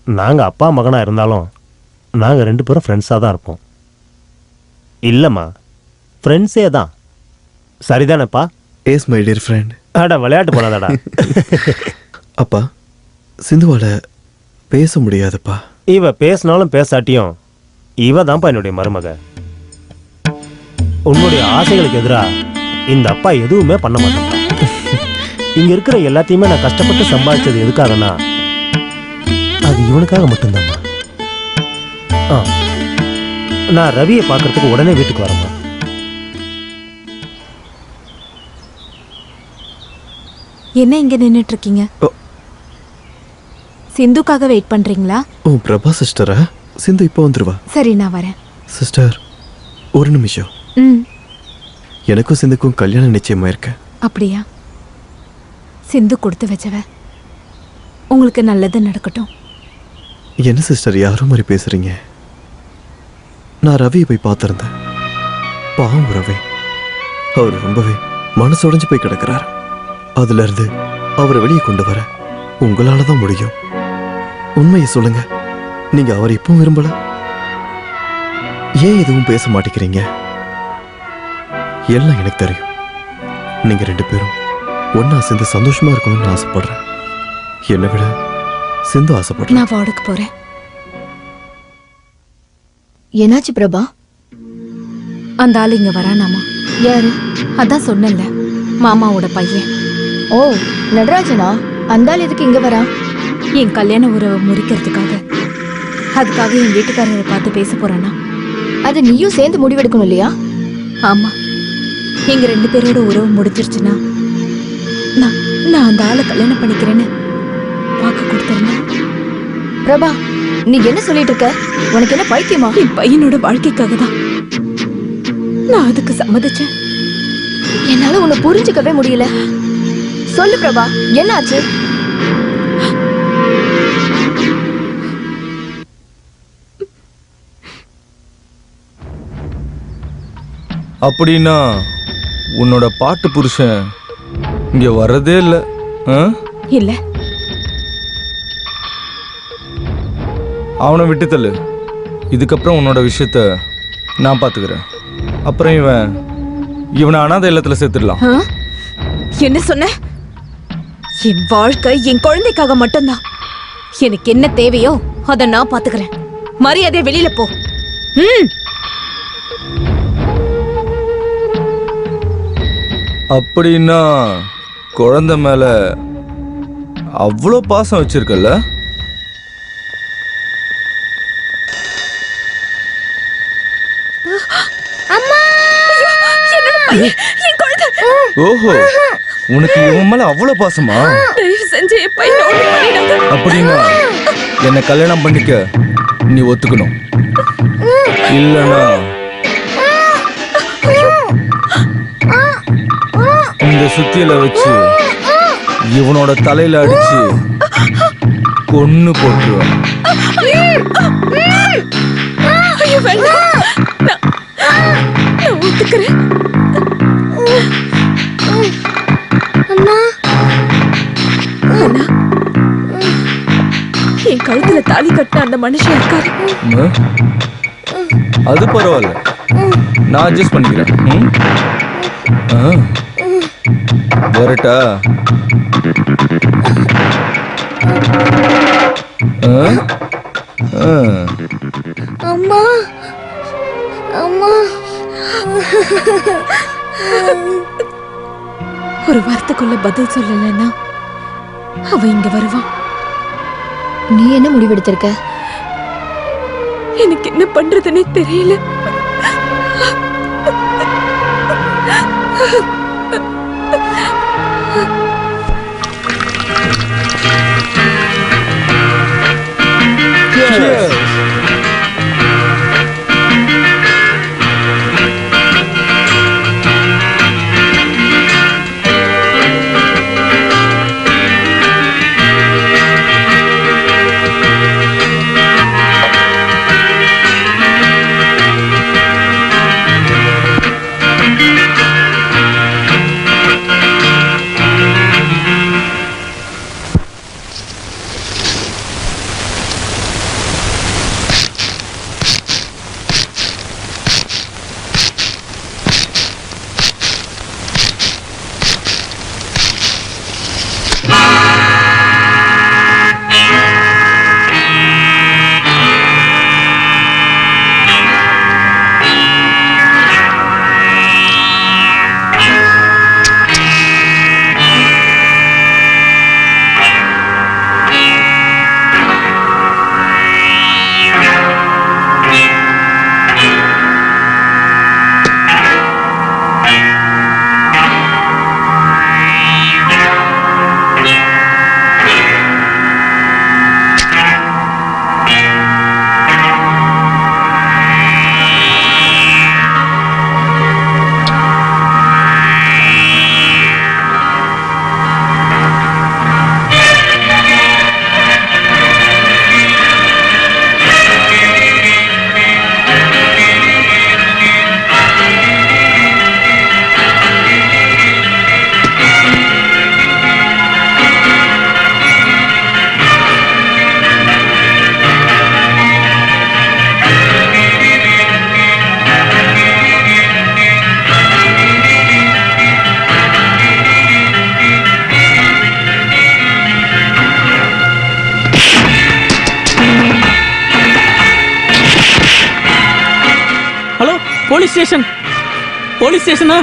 நாங்கள் அப்பா மகனாக இருந்தாலும் நாங்கள் 2 பேரும் ஃப்ரெண்ட்ஸாக தான் இருப்போம். இல்லைம்மா, ஃப்ரெண்ட்ஸே தான். சரிதானேப்பா?
Yes my dear friend.
அடா, விளையாட்டு போனாதாடா.
அப்பா, சிந்துவால பேச முடியாதுப்பா.
இவ பேசினாலும் பேசாட்டியும் இவ தான்ப்பா என்னுடைய மருமக. உன்னுடைய ஆசைகளுக்கு எதிராக இந்த அப்பா எதுவுமே பண்ண மாட்டேன். இங்க இருக்கிற எல்லாத்தையுமே நான் கஷ்டப்பட்டு சம்பாதிச்சது எதுக்காகனா அது இவனுக்காக மட்டும்தாம்மா. நான் ரவியை பார்க்கறதுக்கு உடனே வீட்டுக்கு வரேம்மா.
என்ன இங்க நின்னுட்டு இருக்கீங்க?
ஓ.
சிந்துக்காக வெயிட் பண்றீங்களா?
ஓ பிரபா சிஸ்டரா? சிந்து இப்போ வந்துருவா.
சரி நான் வரேன்.
சிஸ்டர் ஒரு நிமிஷம்.
ம்.
எனக்கும் சிந்துக்கும் கல்யாணம் நிச்சயமா இருக்கு.
அப்படியா? சிந்து கொடுத்து வச்சவ. உங்களுக்கு நல்லது நடக்கட்டும்.
என்ன சிஸ்டர் யாரோ மாதிரி பேசுறீங்க? நான் ரவியை போய் பார்த்திருந்தேன். பாவம் ரவி. அவர் ரொம்பவே மனசு உடைஞ்சு போய் கிடக்கிறார். அதுல இருந்து அவரை வெளியே கொண்டு வர உங்களால தான் முடியும். உண்மையை சொல்லுங்க, நீங்க அவர் இப்பவும் விரும்பல? ஏன் எதுவும் பேச மாட்டேங்கிறீங்க? எல்லாம் எனக்கு தெரியும். நீங்க 2 பேரும் ஒன்னா சேர்ந்து சந்தோஷமா இருக்கணும்னு ஆசைப்படுறேன். என்னை விட சிந்து ஆசைப்படுறேன்.
நான் வார்டுக்கு போறேன்.
என்னாச்சு பிரபா?
அந்த ஆள் இங்க வரானாமா?
யாரு?
அதான் சொன்னேன்ல, மாமாவோட பையன்.
ஓ நடராஜனா? அந்த ஆள் எதுக்கு இங்க வரா?
என் கல்யாண உறவை முறிக்கிறதுக்காக. அதுக்காக என் வீட்டுக்காரரை பார்த்து பேச போறானா?
அது நீயும் சேர்ந்து முடிவெடுக்கணும் இல்லையா?
ஆமா, எங்க 2 பேரோட உறவு முடிஞ்சிருச்சுன்னா நான் அந்த ஆளை கல்யாணம் பண்ணிக்கிறேன்னு வாக்கு கொடுத்துருந்தேன்.
பிரபா நீ என்ன சொல்லிட்டு இருக்க? உனக்கு என்ன பைத்தியமா?
என் பையனோட வாழ்க்கைக்காக தான் நான் அதுக்கு சம்மதிச்சேன்.
என்னால உன்னை புரிஞ்சுக்கவே முடியல. சொல்லு பிரபா, என்ன ஆச்சு?
அப்படின்னா உன்னோட பாட்டு புருஷன் இங்க வர்றதே இல்ல?
இல்ல,
அவனை விட்டு தள்ளு. இதுக்கப்புறம் உன்னோட விஷயத்த நான் பாத்துக்கிறேன். அப்புறம் இவனை அனாதை இல்லத்துல சேர்த்துடலாம்.
என்ன சொன்ன? என் வாழ்க்கை என் குழந்தைக்காக மட்டும்தான். எனக்கு என்ன தேவையோ அதை நான் பாத்துக்கிறேன். மரியாதை வெளியில போ.
அப்படின்னா குழந்தை மேல அவ்வளோ பாசம் வச்சிருக்கல்ல? ஓஹோ, உனக்கு இவன் மேல அவ்வளவு பாசமா? அப்படின்னா என்ன கல்யாணம் பண்ணிக்க நீ ஒத்துக்கணும். இல்லனா இந்த சுத்தியில வச்சு இவனோட தலையில அடிச்சு கொன்னு போட்டுருவான்.
என் கழுத்துல தாலி கட்டின அந்த மனுஷன் இருக்காரு.
அது பரவாயில்ல, நான் அட்ஜஸ்ட் பண்ணிக்கிறேன். வரட்டா?
அம்மா அம்மா
ஒரு வார்த்தைக்குள்ள பதில் சொல்லலைன்னா அவ இங்க வருவான்.
நீ என்ன முடிவெடுத்திருக்க?
எனக்கு என்ன பண்றதுன்னே தெரியல.
ஸ்டேஷன். போலீஸ் ஸ்டேஷனா?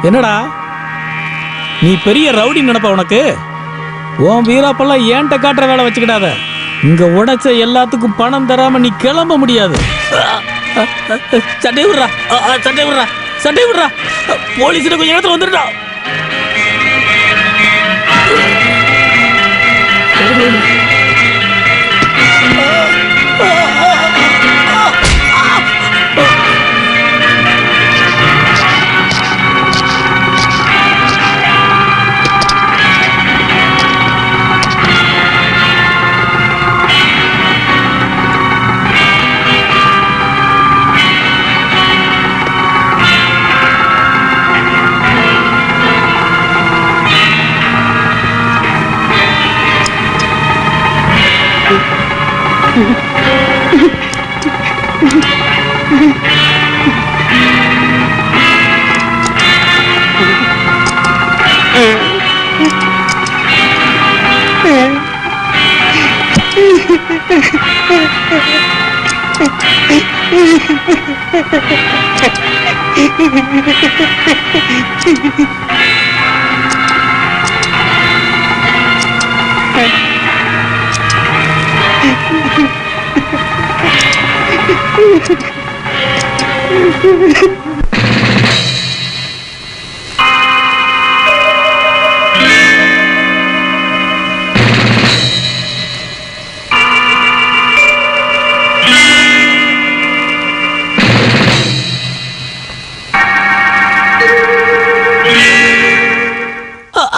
என்னடா நீ பெரிய ரவுடி நினைப்ப உனக்கு? உன் வீராப்பெல்லாம் ஏன்ட்ட காட்டுற வேலை வச்சுக்கிடாத. இங்க உடைச்ச எல்லாத்துக்கும் பணம் தராம நீ கிளம்ப முடியாது. சட்டை விடுறா, சட்டை விடுறா, சட்டை விடுறா. போலீஸ் கொஞ்சம் இடத்துல வந்துடுறா.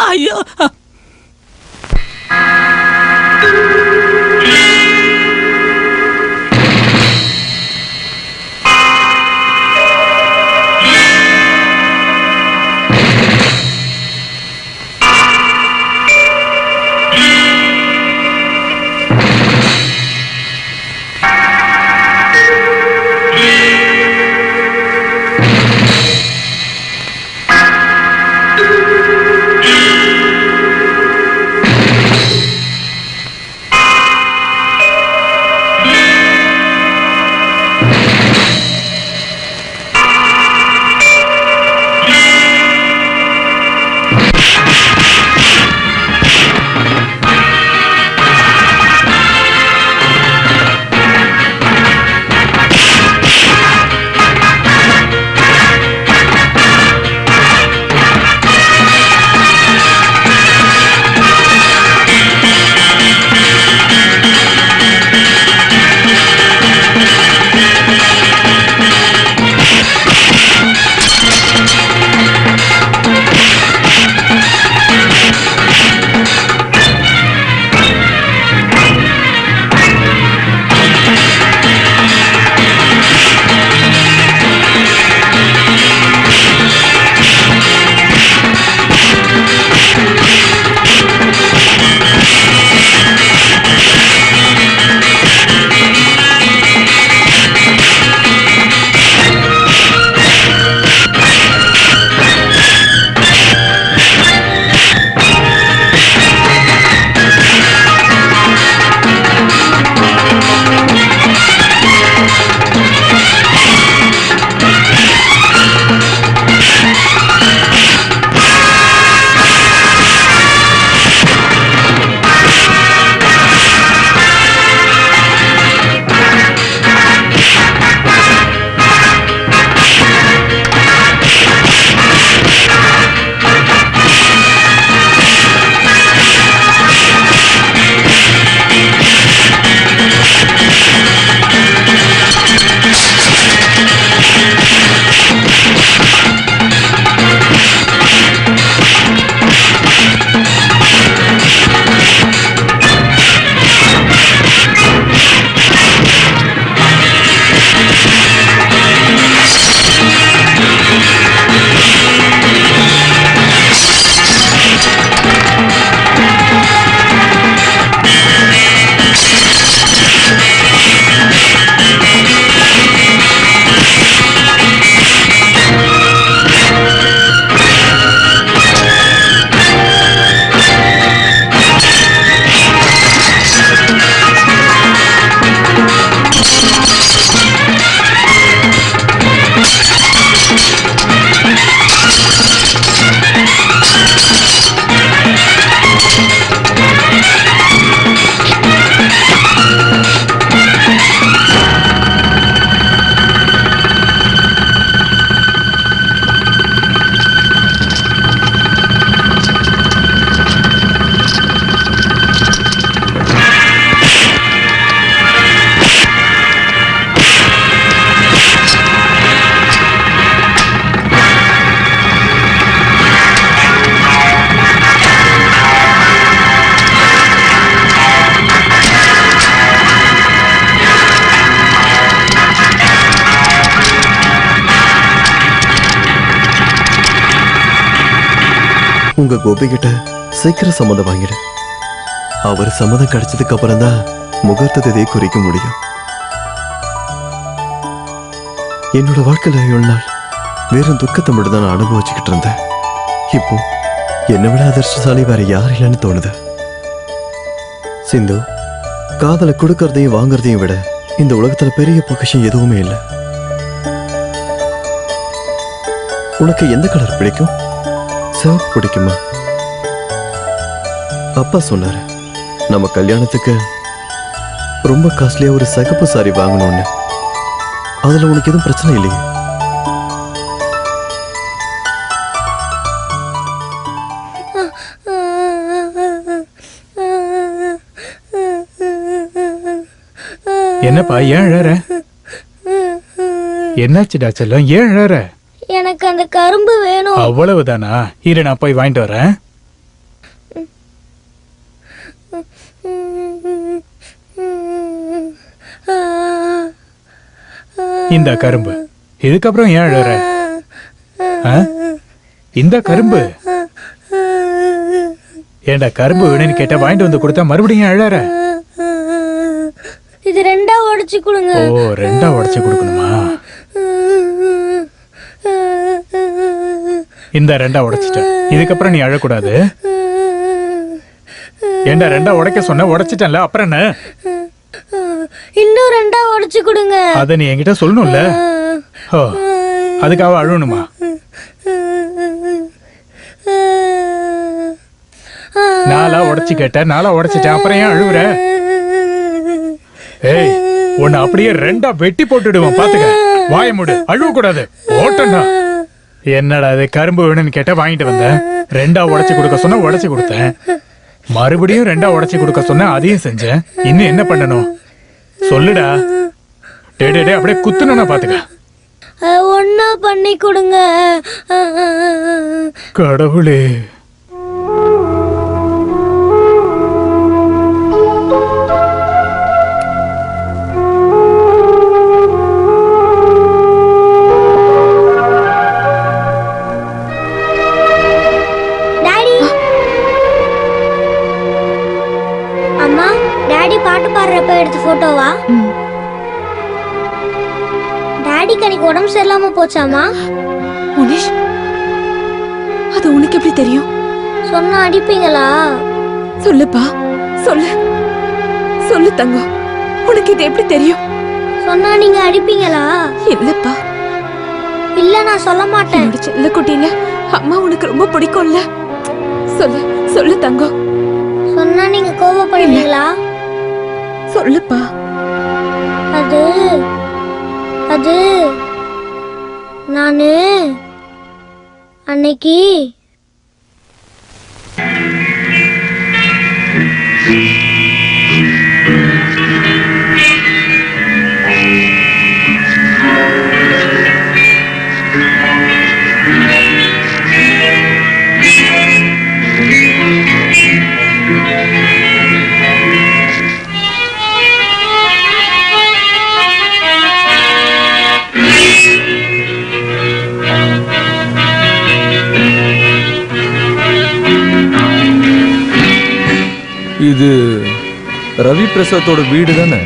ஐயோ,
உங்க கோபி கிட்ட சீக்கிரம் சம்மதம் வாங்கிடு. அவர் சம்மதம் கிடைச்சதுக்கு அப்புறம் தான் முகூர்த்த தேதியை குறிக்க முடியும். என்னோட வாழ்க்கையில 7 நாள் வெறும் துக்கத்தை மட்டும் தான் நான் அனுபவிச்சுக்கிட்டு இருந்தேன். இப்போ என்னை விட அதிர்ஷ்டசாலி வேற யார் இல்லைன்னு தோணுது. சிந்து, காதலை கொடுக்கறதையும் வாங்குறதையும் விட இந்த உலகத்துல பெரிய பொக்கிஷம் எதுவுமே இல்லை. உனக்கு எந்த கலர் பிடிக்கும்? சிவப்பு பிடிக்குமா? அப்பா சொன்னாரு நம்ம கல்யாணத்துக்கு ரொம்ப காஸ்ட்லியா ஒரு சிகப்பு சாரி வாங்கணும்னு. அதுல உனக்கு எதுவும் பிரச்சனை இல்லையே?
என்னப்பா ஏன் அழற? என்னாச்சுடா செல்லம், ஏன் அழற?
எனக்கு அந்த கரும்பு வேணும்.
அவ்வளவுதானா? இரு நான் போய் வாங்கிட்டு வரேன். இந்த கரும்பு. இதுக்கப்புறம் ஏன் அழற? இந்த கரும்பு. ஏண்டா கரும்பு வேணும்னு கேட்டா வாங்கிட்டு வந்து கொடுத்தா மறுபடியும் அழற?
இது 2ஆ உடைச்சு கொடுங்க.
ஓ, 2ஆ உடைச்சு கொடுக்கணுமா? இந்த 2ஆ உடைச்சிட்டேன். இதுக்கப்புறம் நீ அழக்கூடாது. ஏண்டா 2ஆ உடைக்க சொன்ன, உடைச்சிட்டேன்ல, அப்புறம் என்ன?
இன்னும் 2ஆ உடைச்சு கொடுங்க.
அத நீ என்கிட்ட சொல்லணும்ல. ஓ, அதுக்காக அழணுமா? நாளா உடைச்சு கேட்ட, நாளா உடைச்சிட்டேன், அப்புறம் ஏன் அழுவுற? ஏய், உன்னை அப்படியே 2ஆ வெட்டி போட்டுடுவோம், பாத்துக்க. வாய மூடு, அழுவ கூடாது. ஓட்டண்டா. என்னடா அது, கரும்பு வேணும்னு கேட்ட வாங்கிட்டு வந்தேன். 2ஆ உடைச்சு கொடுக்க சொன்ன, உடைச்சு கொடுத்தேன். மறுபடியும் 2ஆ உடைச்சு கொடுக்க சொன்ன, அதையும் செஞ்சேன். இன்னும் என்ன பண்ணணும் சொல்லுடா. டே டே டே, அப்படியே குத்துனா பாத்துக்க.
ஒன்னா பண்ணி கொடுங்க.
கடவுளே.
அம்மா, டாடி பாட்டு பாடுறப்ப எடுத்த போட்டோவா? டாடிக்கு அன்னைக்கு உடம்பு சரியில்லாம போச்சாமா?
முனிஷ், அது உனக்கு எப்படி தெரியும்?
சொன்னா அடிப்பீங்களா?
சொல்லுப்பா, சொல்லு சொல்லு தங்கம், உனக்கு இது எப்படி தெரியும்?
சொன்னா நீங்க அடிப்பீங்களா?
இல்லப்பா,
இல்ல நான் சொல்ல மாட்டேன்.
என்னோட செல்ல குட்டியில அம்மா உனக்கு ரொம்ப பிடிக்கும்ல. சொல்லு சொல்லு தங்கம்.
சொன்னா நீங்க கோபப்படுவீங்களா?
சொல்லுப்பா.
அது அது நானு அன்னைக்கு
இது ரவி பிரசாத்தோட வீடு தானே?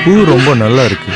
பூ ரொம்ப நல்லா இருக்கு.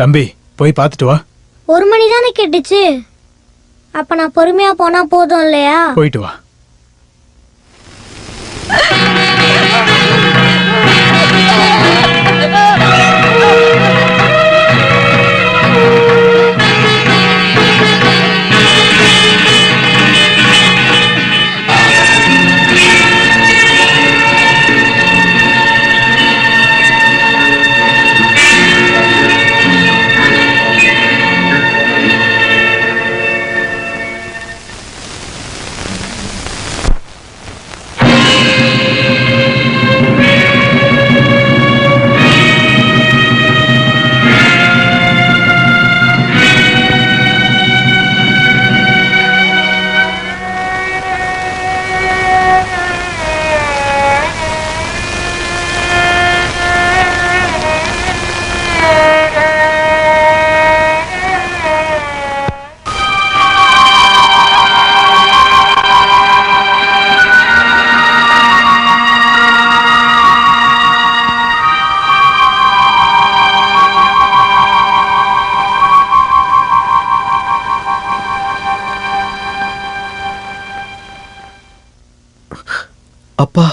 தம்பி போய் பார்த்துட்டு வா.
1 மணி தானே கேட்டுச்சு. அப்ப நான் பொறுமையா போனா போதும் இல்லையா?
போயிட்டு வா.
அப்பா,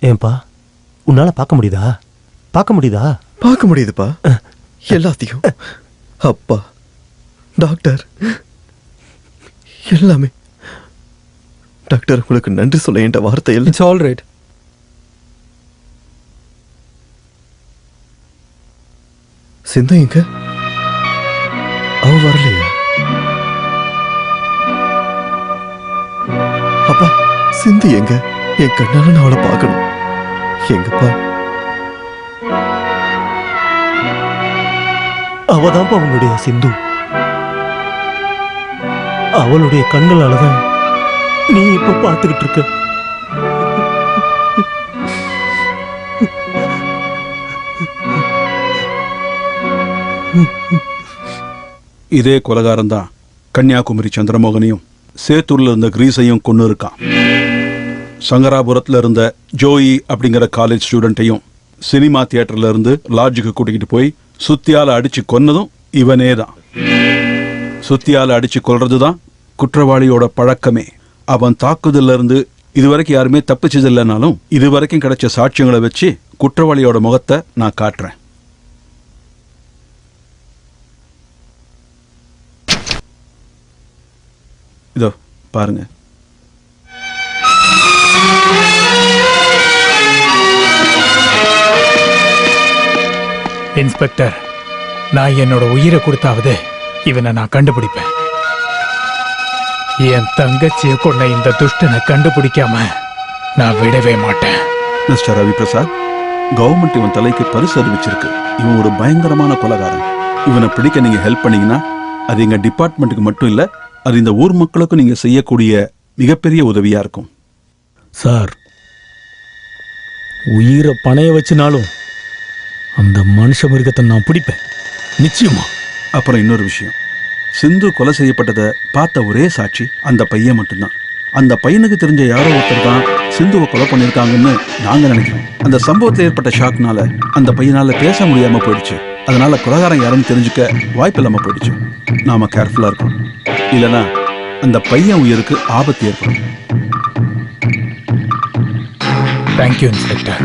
ஏன்பா உன்னால பார்க்க முடியுதா? பார்க்க முடியுதா?
பார்க்க முடியுதுப்பா, எல்லாத்தையும். அப்பா, டாக்டர், எல்லாமே. டாக்டர், உங்களுக்கு நன்றி சொல்ல என்ற வார்த்தை இல்லை.
It's all right.
சிந்து எங்க? அவ வரலையா? அப்பா, சிந்து எங்க? என் கண்ணால நான் அவளை பார்க்கணும். எங்கப்பா?
அவதான்ப்பா உன்னுடைய சிந்து. அவளுடைய கண்களாலதான் நீ இப்ப பார்த்துக்கிட்டு இருக்க.
இதே கொலகாரம் தான் கன்னியாகுமரி சந்திரமோகனையும் சேத்தூர்ல இருந்த கிரீஸையும் கொண்டு இருக்கான். சங்கராபுரத்துல இருந்த ஜோயி அப்படிங்கிற காலேஜ் ஸ்டூடெண்ட்டையும் சினிமா தியேட்டர்ல இருந்து லாட்ஜுக்கு கூட்டிக்கிட்டு போய் சுத்தியால அடிச்சு கொன்னதும் இவனே தான். சுத்தியால அடிச்சு கொல்றதுதான் குற்றவாளியோட பழக்கமே. அவன் தாக்குதல்ல இருந்து இதுவரைக்கும் யாருமே தப்பிச்சது இல்லைனாலும் இதுவரைக்கும் கிடைச்ச சாட்சியங்களை வச்சு குற்றவாளியோட முகத்தை நான் காட்டுறேன். இதோ பாருங்க.
இன்ஸ்பெக்டர், நான் என்னோட உயிரை கொடுத்தாவது இவனை நான் கண்டுபிடிப்பேன். என் தங்கச்சியை கொண்ட இந்த துஷ்டனை கண்டுபிடிக்காம நான் விடவே மாட்டேன்.
மிஸ்டர் ரவி பிரசாத், கவர்மெண்ட் இவன் தலைக்கு பரிசு அறிவிச்சிருக்கு. இவன் ஒரு பயங்கரமான கொலைகாரன். இவனை பிடிக்க நீங்க ஹெல்ப் பண்ணீங்கன்னா அது எங்க டிபார்ட்மெண்ட்டுக்கு மட்டும் இல்ல, அது இந்த ஊர் மக்களுக்கும் நீங்க செய்யக்கூடிய மிகப்பெரிய உதவியா இருக்கும்.
சார், உயிரை பணைய வச்சுனாலும் அந்த மனுஷ மிருகத்தை நான் பிடிப்பேன், நிச்சயமா.
அப்புறம் இன்னொரு விஷயம், சிந்து கொலை செய்யப்பட்டதை பார்த்த ஒரே சாட்சி அந்த பையன் மட்டும்தான். அந்த பையனுக்கு தெரிஞ்ச யாரோ ஒருத்தர் தான் சிந்துவை கொலை பண்ணியிருக்காங்கன்னு நாங்க நினைக்கிறோம். அந்த சம்பவத்தில் ஏற்பட்ட ஷாக்னால அந்த பையனால பேச முடியாம போயிடுச்சு. அதனால கொலைகாரன் யாருன்னு தெரிஞ்சுக்க வாய்ப்பு இல்லாம போயிடுச்சு. நாம கேர்ஃபுல்லா இருக்கணும், இல்லைன்னா அந்த பையன் உயிருக்கு ஆபத்து ஏற்படும்.
Thank you inspector.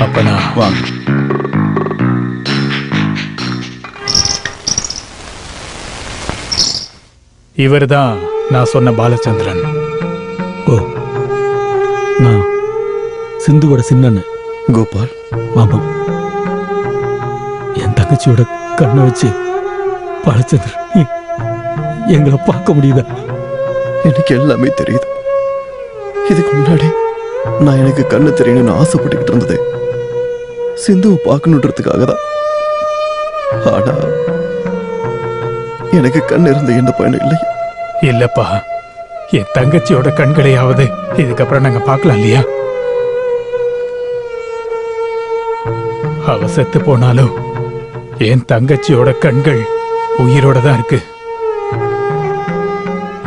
அப்ப நான்
வாங்க.
இவர்தான் நான் சொன்ன பாலச்சந்திரன்.
ஓ, நான் சிந்துவோட சின்னன்னு.
கோபால்,
ஆமா, என் தங்கச்சியோட கண்ணை வச்சு பாலச்சந்திரன் எங்களை பார்க்க முடியுதா?
எனக்கு எல்லாமே தெரியுது. இதுக்கு முன்னாடி நான் எனக்கு கண்ணு தெரியணும்னு ஆசைப்பட்டுக்கிட்டு இருந்தது சிந்துவை பார்க்கணுன்றதுக்காக தான். ஆனா எனக்கு கண் இருந்த எந்த பயனும் இல்லை.
இல்லப்பா, என் தங்கச்சியோட கண்களையாவது இதுக்கப்புறம் நாங்க பார்க்கலாம் இல்லையா? அவ செத்து போனாலும் என் தங்கச்சியோட கண்கள் உயிரோட தான் இருக்கு.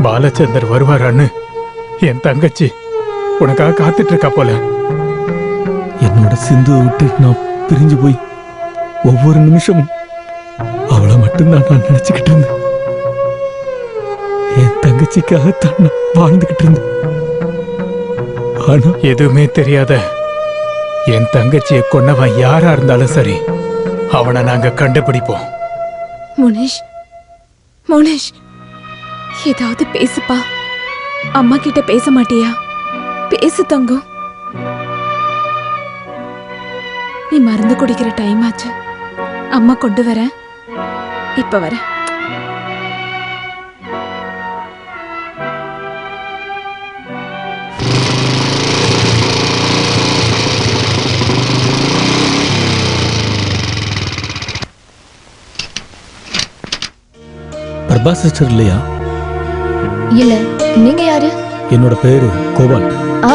பாலச்சந்தர் வருவாரான்னு என் தங்கச்சி உனக்காக காத்துட்டு இருக்கா போல.
என்னோட சிந்துவை விட்டு நான் பிரிஞ்சு போய் ஒவ்வொரு நிமிஷமும் அவளை மட்டும்தான் நான் நினைச்சுக்கிட்டு இருந்தேன். என் தங்கச்சிக்காகத்தான் நான் வாழ்ந்துகிட்டு இருந்தேன். ஆனா
எதுவுமே தெரியாத என் தங்கச்சியை கொன்னவன் யாரா இருந்தாலும் சரி, அவனை நாங்க கண்டுபிடிப்போம்.
மோனிஷ், மோனிஷ், ஏதாவது பேசுப்பா. அம்மா கிட்ட பேச மாட்டியா? பேசு தங்கம். நீ மருந்து குடிக்கிற டைம் ஆச்சு. அம்மா கொண்டு வரேன். இப்ப வரேன்.
பிரபா சிஸ்டர் இல்லையா?
இல்ல, நீங்க யாரு?
என்னோட பேரு கோபால்.
ஆ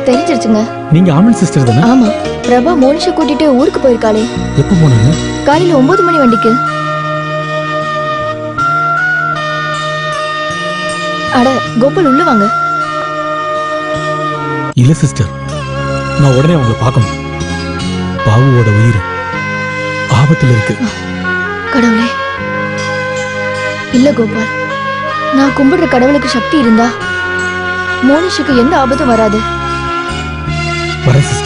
தெரிஞ்சிருச்சுங்க.
நீங்க ஆமன் சிஸ்டர் தானே?
ஆமா. பிரபா மோனிஷை கூட்டிட்டு ஊருக்கு போயிருக்காளே.
எப்போ போனாங்க?
காலையில 9 மணி வண்டிக்கு. அட கோபால், உள்ள வாங்க.
இல்ல சிஸ்டர், நான் உடனே அவங்கள பார்க்கணும். பாவுவோட உயிர் ஆபத்துல இருக்கு.
கடவுளே. இல்ல கோபால், நான் கும்பிடுற கடவுளுக்கு சக்தி இருந்தா மோனிஷுக்கு எந்த ஆபத்தும் வராது.
வர சிஸ்டர்.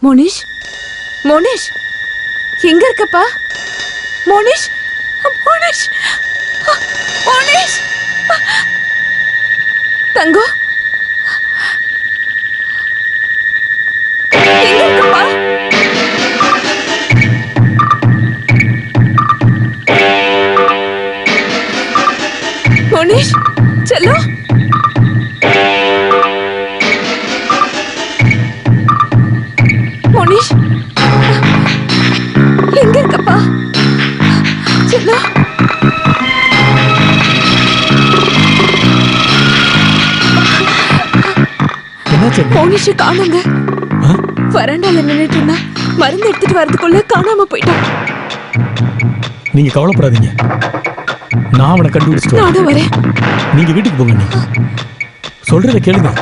மோனிஷ், மோனிஷ், எங்க இருக்கப்பா? மோனிஷ், மோனிஷ், மோனிஷ், தங்கம், எங்க இருக்கப்பா? மோனிஷ், செல்லம், மோனிஷ், எங்க இருக்கப்பா? செல்லம்,
என்னாச்சு?
மோனிஷ காணுங்க. வராண்டால நின்னுட்டு இருந்தா, மருந்து எடுத்துட்டு வரதுக்குள்ள காணாம போயிட்டான்.
நீங்க கவலைப்படாதீங்க, நான் அவனை கண்டுபிடிச்சிட்டு
நானும் வரேன்.
நீங்க வீட்டுக்கு போங்க. நீங்க சொல்றத கேளுங்க.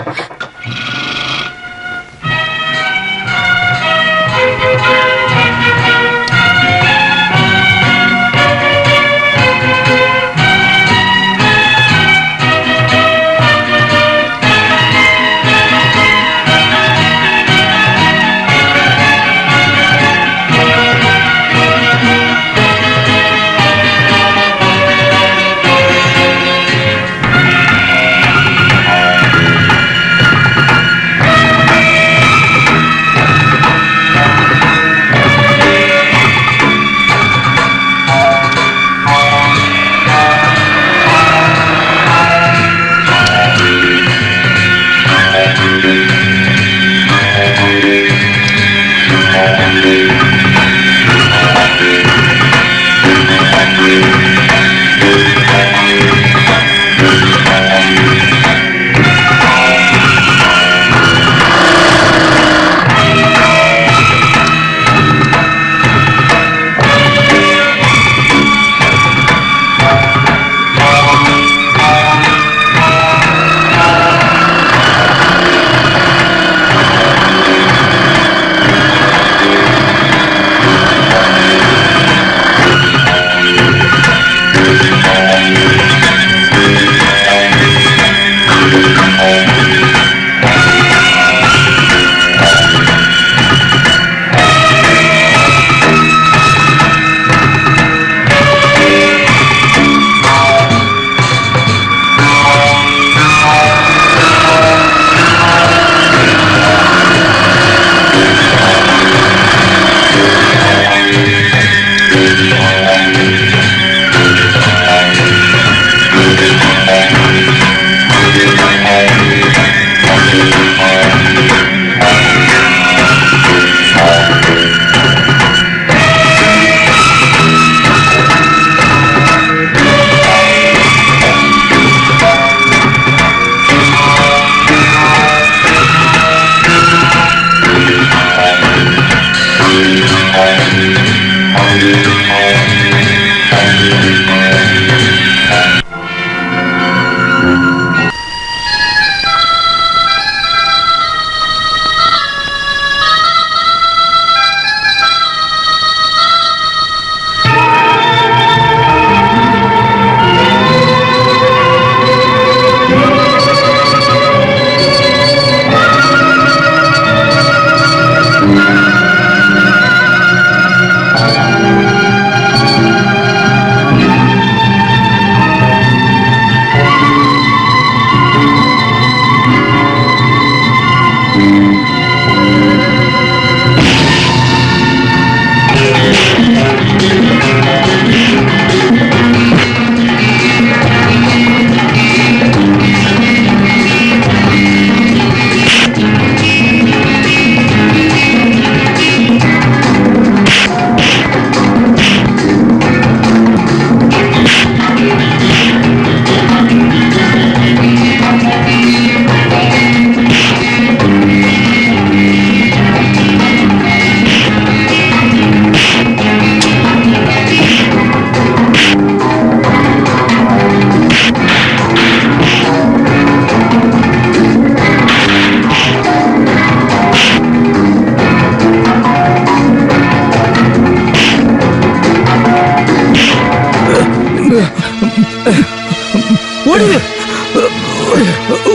ஓடிடு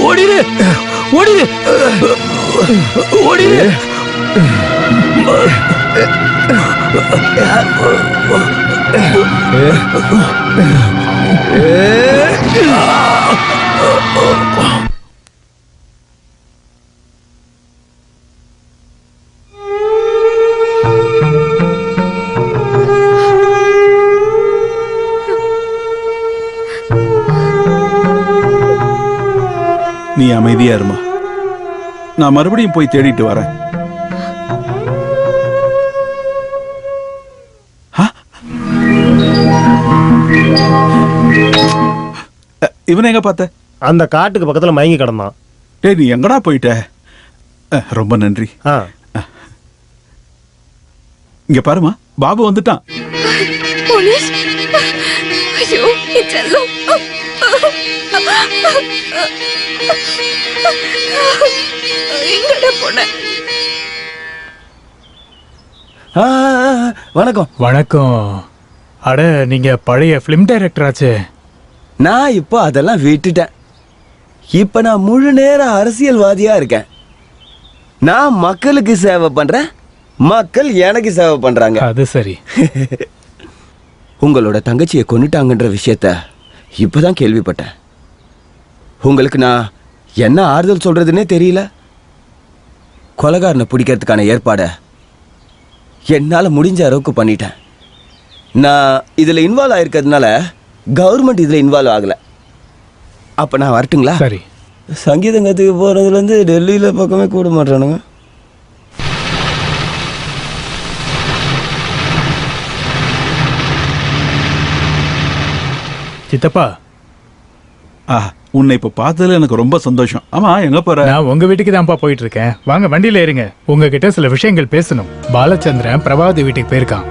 ஓடிடு ஓடிடு ஓடிடு
நீ அமைதியா இருமா, நான் மறுபடியும் போய் தேடிட்டு வரேன். இவனை எங்க பார்த்த?
அந்த காட்டுக்கு பக்கத்துல மயங்கி கிடந்தான்.
டேய், நீ எங்கடா போயிட்ட? ரொம்ப நன்றி. இங்க பாருமா, பாபு வந்துட்டான்.
வணக்கம்.
வணக்கம். அட, நீங்க பழைய பிலிம் டைரக்டர் ஆச்சே.
நான் இப்போ அதெல்லாம் விட்டுட்டேன். இப்ப நான் முழு நேர அரசியல்வாதியா இருக்கேன். நான் மக்களுக்கு சேவை பண்றேன், மக்கள் எனக்கு சேவை பண்றாங்க.
அது சரி.
உங்களோட தங்கச்சியை கொன்னுட்டாங்கன்ற விஷயத்த இப்பதான் கேள்விப்பட்டேன். உங்களுக்கு நான் என்ன ஆறுதல் சொல்றதுன்னே தெரியல. கொலைகாரனை பிடிக்கிறதுக்கான ஏற்பாடை என்னால முடிஞ்ச அளவுக்கு பண்ணிட்டேன். நான் இதுல இன்வால்வ் ஆயிருக்கிறதுனால கவர்மெண்ட் இதுல இன்வால்வ் ஆகல. அப்ப நான் வரட்டுங்களா?
சரி.
சங்கீதங்கத்துக்கு போறதுல இருந்து டெல்லியில பக்கமே கூட மாட்டானுங்க.
சித்தப்பா,
உன்னை இப்ப பார்த்ததுல எனக்கு ரொம்ப சந்தோஷம். ஆமா, எங்க போற?
நான் உங்க வீட்டுக்கு தான்ப்பா போயிட்டு இருக்கேன். வாங்க வண்டியில ஏறுங்க. உங்ககிட்ட சில விஷயங்கள் பேசணும். பாலச்சந்திரன் பிரபாவதி வீட்டுக்கு போயிருக்கான்.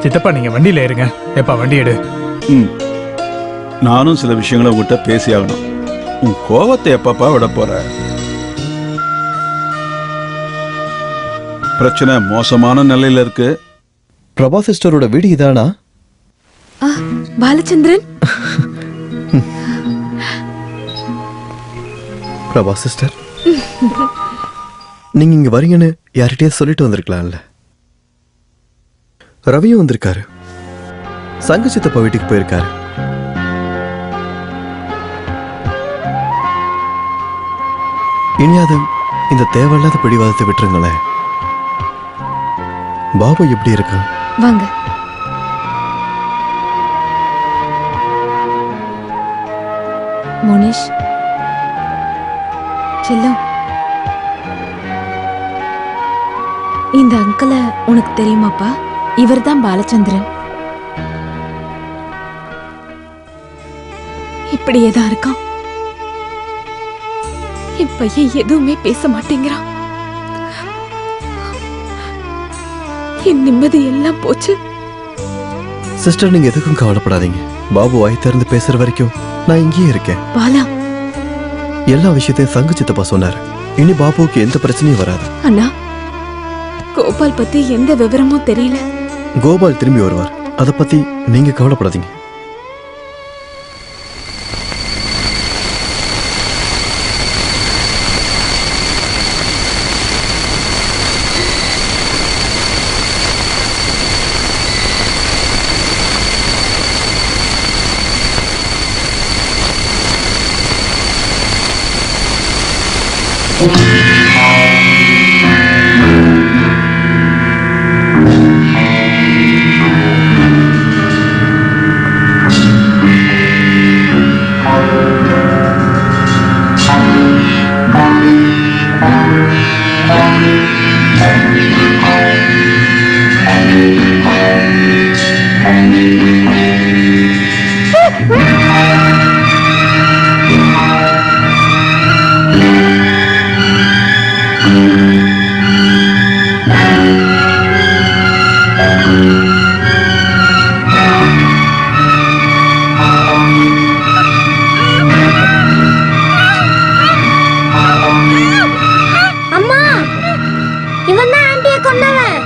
சித்தப்பா, நீங்க வண்டியில ஏறுங்க. எப்பா வண்டி எடு.
நானும் சில விஷயங்களை உங்ககிட்ட பேசி ஆகணும். உன் கோவத்தை எப்பப்பா விட போற? பிரச்சனை மோசமான நிலையில இருக்கு.
பிரபா சிஸ்டரோட வீடு இதானா?
பாலச்சந்திரன்,
பிரபா சிஸ்டர், நீங்க இங்க வரீங்கன்னு யார்கிட்டயே சொல்லிட்டு வந்திருக்கலாம்ல. ரவியும் வந்திருக்காரு. சங்க சித்தப்பா வீட்டுக்கு போயிருக்காரு. இனியாவது இந்த தேவையில்லாத பிடிவாதத்தை விட்டுருங்களேன். பாபு எப்படி இருக்கான்?
வாங்க. மோனிஷ் செல்லம், இந்த அங்கிளை உனக்கு தெரியுமாப்பா? இவர்தான் பாலச்சந்திரன். இப்படியேதான் இருக்கான். என் பையன் எதுவுமே பேச மாட்டேங்கிறான். என் நிம்மதி எல்லாம் போச்சு.
சிஸ்டர், நீங்க எதுக்கும் கவலைப்படாதீங்க. பாபு வாய் திறந்து பேசுற வரைக்கும் நான் இங்கேயே இருக்கேன்.
பாலா,
எல்லா விஷயத்தையும் சங்கு சித்தப்பா சொன்னாரு. இனி பாபுவுக்கு எந்த பிரச்சனையும் வராது.
அண்ணா, கோபால் பத்தி எந்த விவரமும் தெரியல.
கோபால் திரும்பி வருவார். அதை பத்தி நீங்க கவலைப்படாதீங்க.
அம்மா, இவன் தான் ஆண்டியை கொன்னவன்.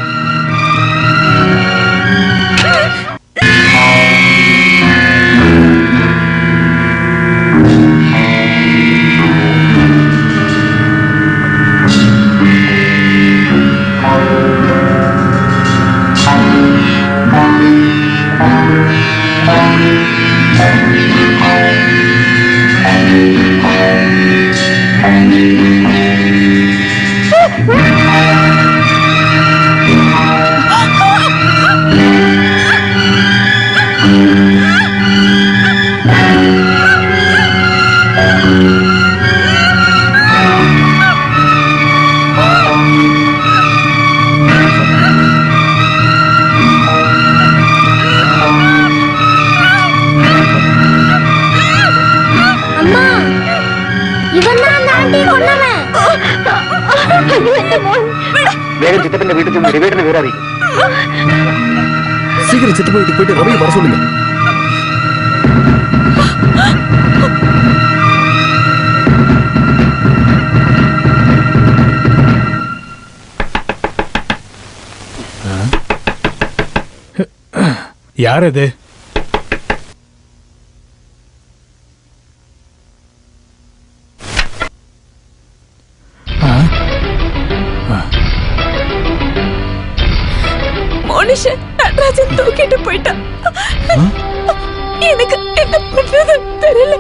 அம்மா, இவன் தான் அந்த ஆண்டியை கொன்னவன்.
சீக்கிரம் சித்தப்பா வீட்டுக்கு போயிட்டு ரவியை வர சொல்லுங்க.
யார் அது?
மோனிஷன் நடராஜன் தூக்கிட்டு போயிட்டான். எனக்கு என்ன பண்றது தெரியல.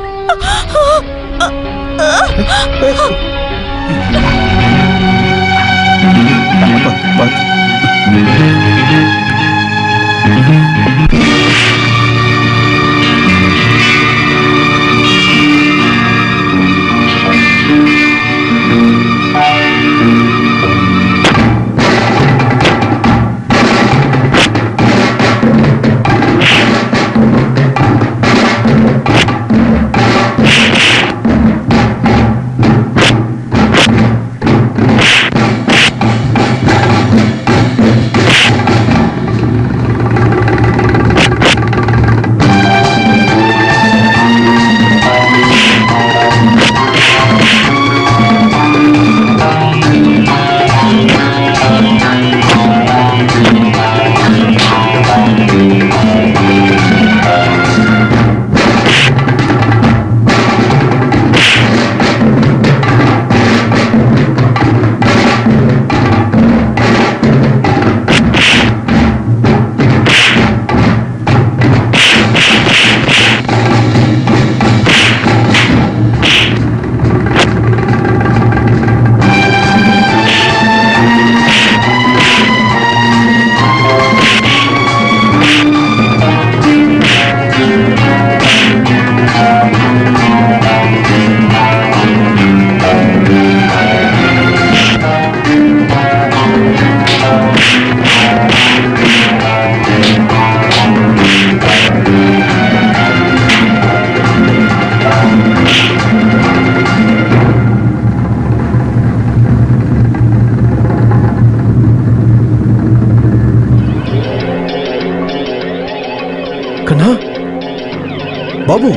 பாபு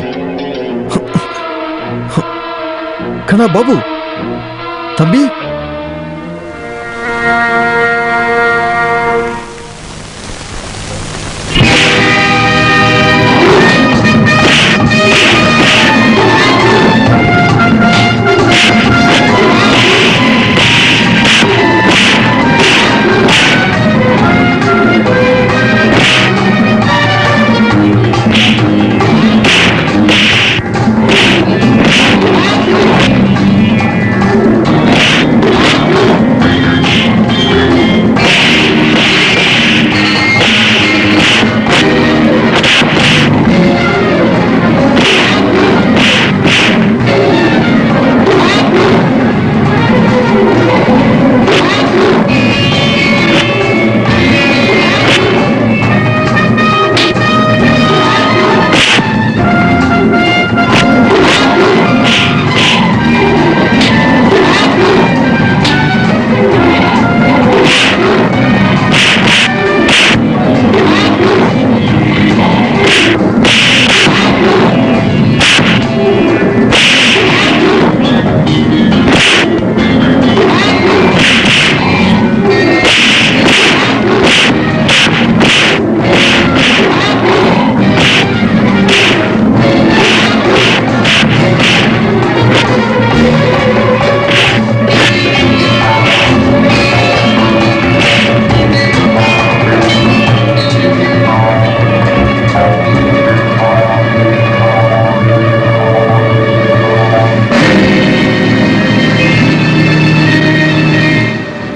கண்ணா பாபு தம்பி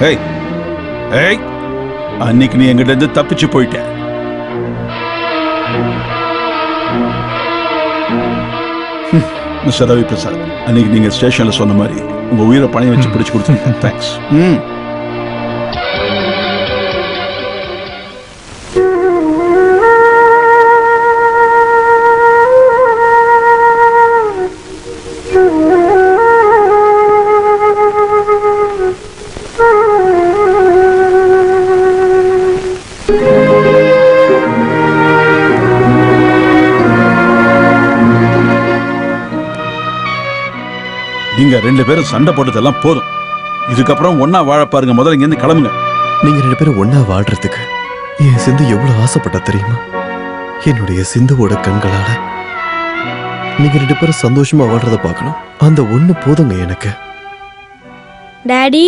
ஏய் ஏய் அன்னைக்கு நீ எங்கிட்ட இருந்து தப்பிச்சு போயிட்ட. மிஸ்டர் ரவி பிரசாத், அன்னைக்கு நீங்க ஸ்டேஷன்ல சொன்ன மாதிரி உங்க உயிரை பணைய வச்சு பிடிச்சு கொடுத்தீங்க. தேங்க்ஸ். நீங்க ரெண்டு பேரும் சண்டை போட்டதெல்லாம் போதும். இதுக்கப்புறம் ஒன்னா வாழ பாருங்க. முதல்ல இங்க இருந்து கிளம்புங்க.
நீங்க ரெண்டு பேரும் ஒன்னா வாழ்றதுக்கு என் சிந்து எவ்வளவு ஆசைப்பட்ட தெரியுமா? என்னுடைய சிந்துவோட கண்களால நீங்க ரெண்டு பேரும் சந்தோஷமா வாழ்றத பார்க்கணும். அந்த ஒண்ணு போதுங்க எனக்கு.
டாடி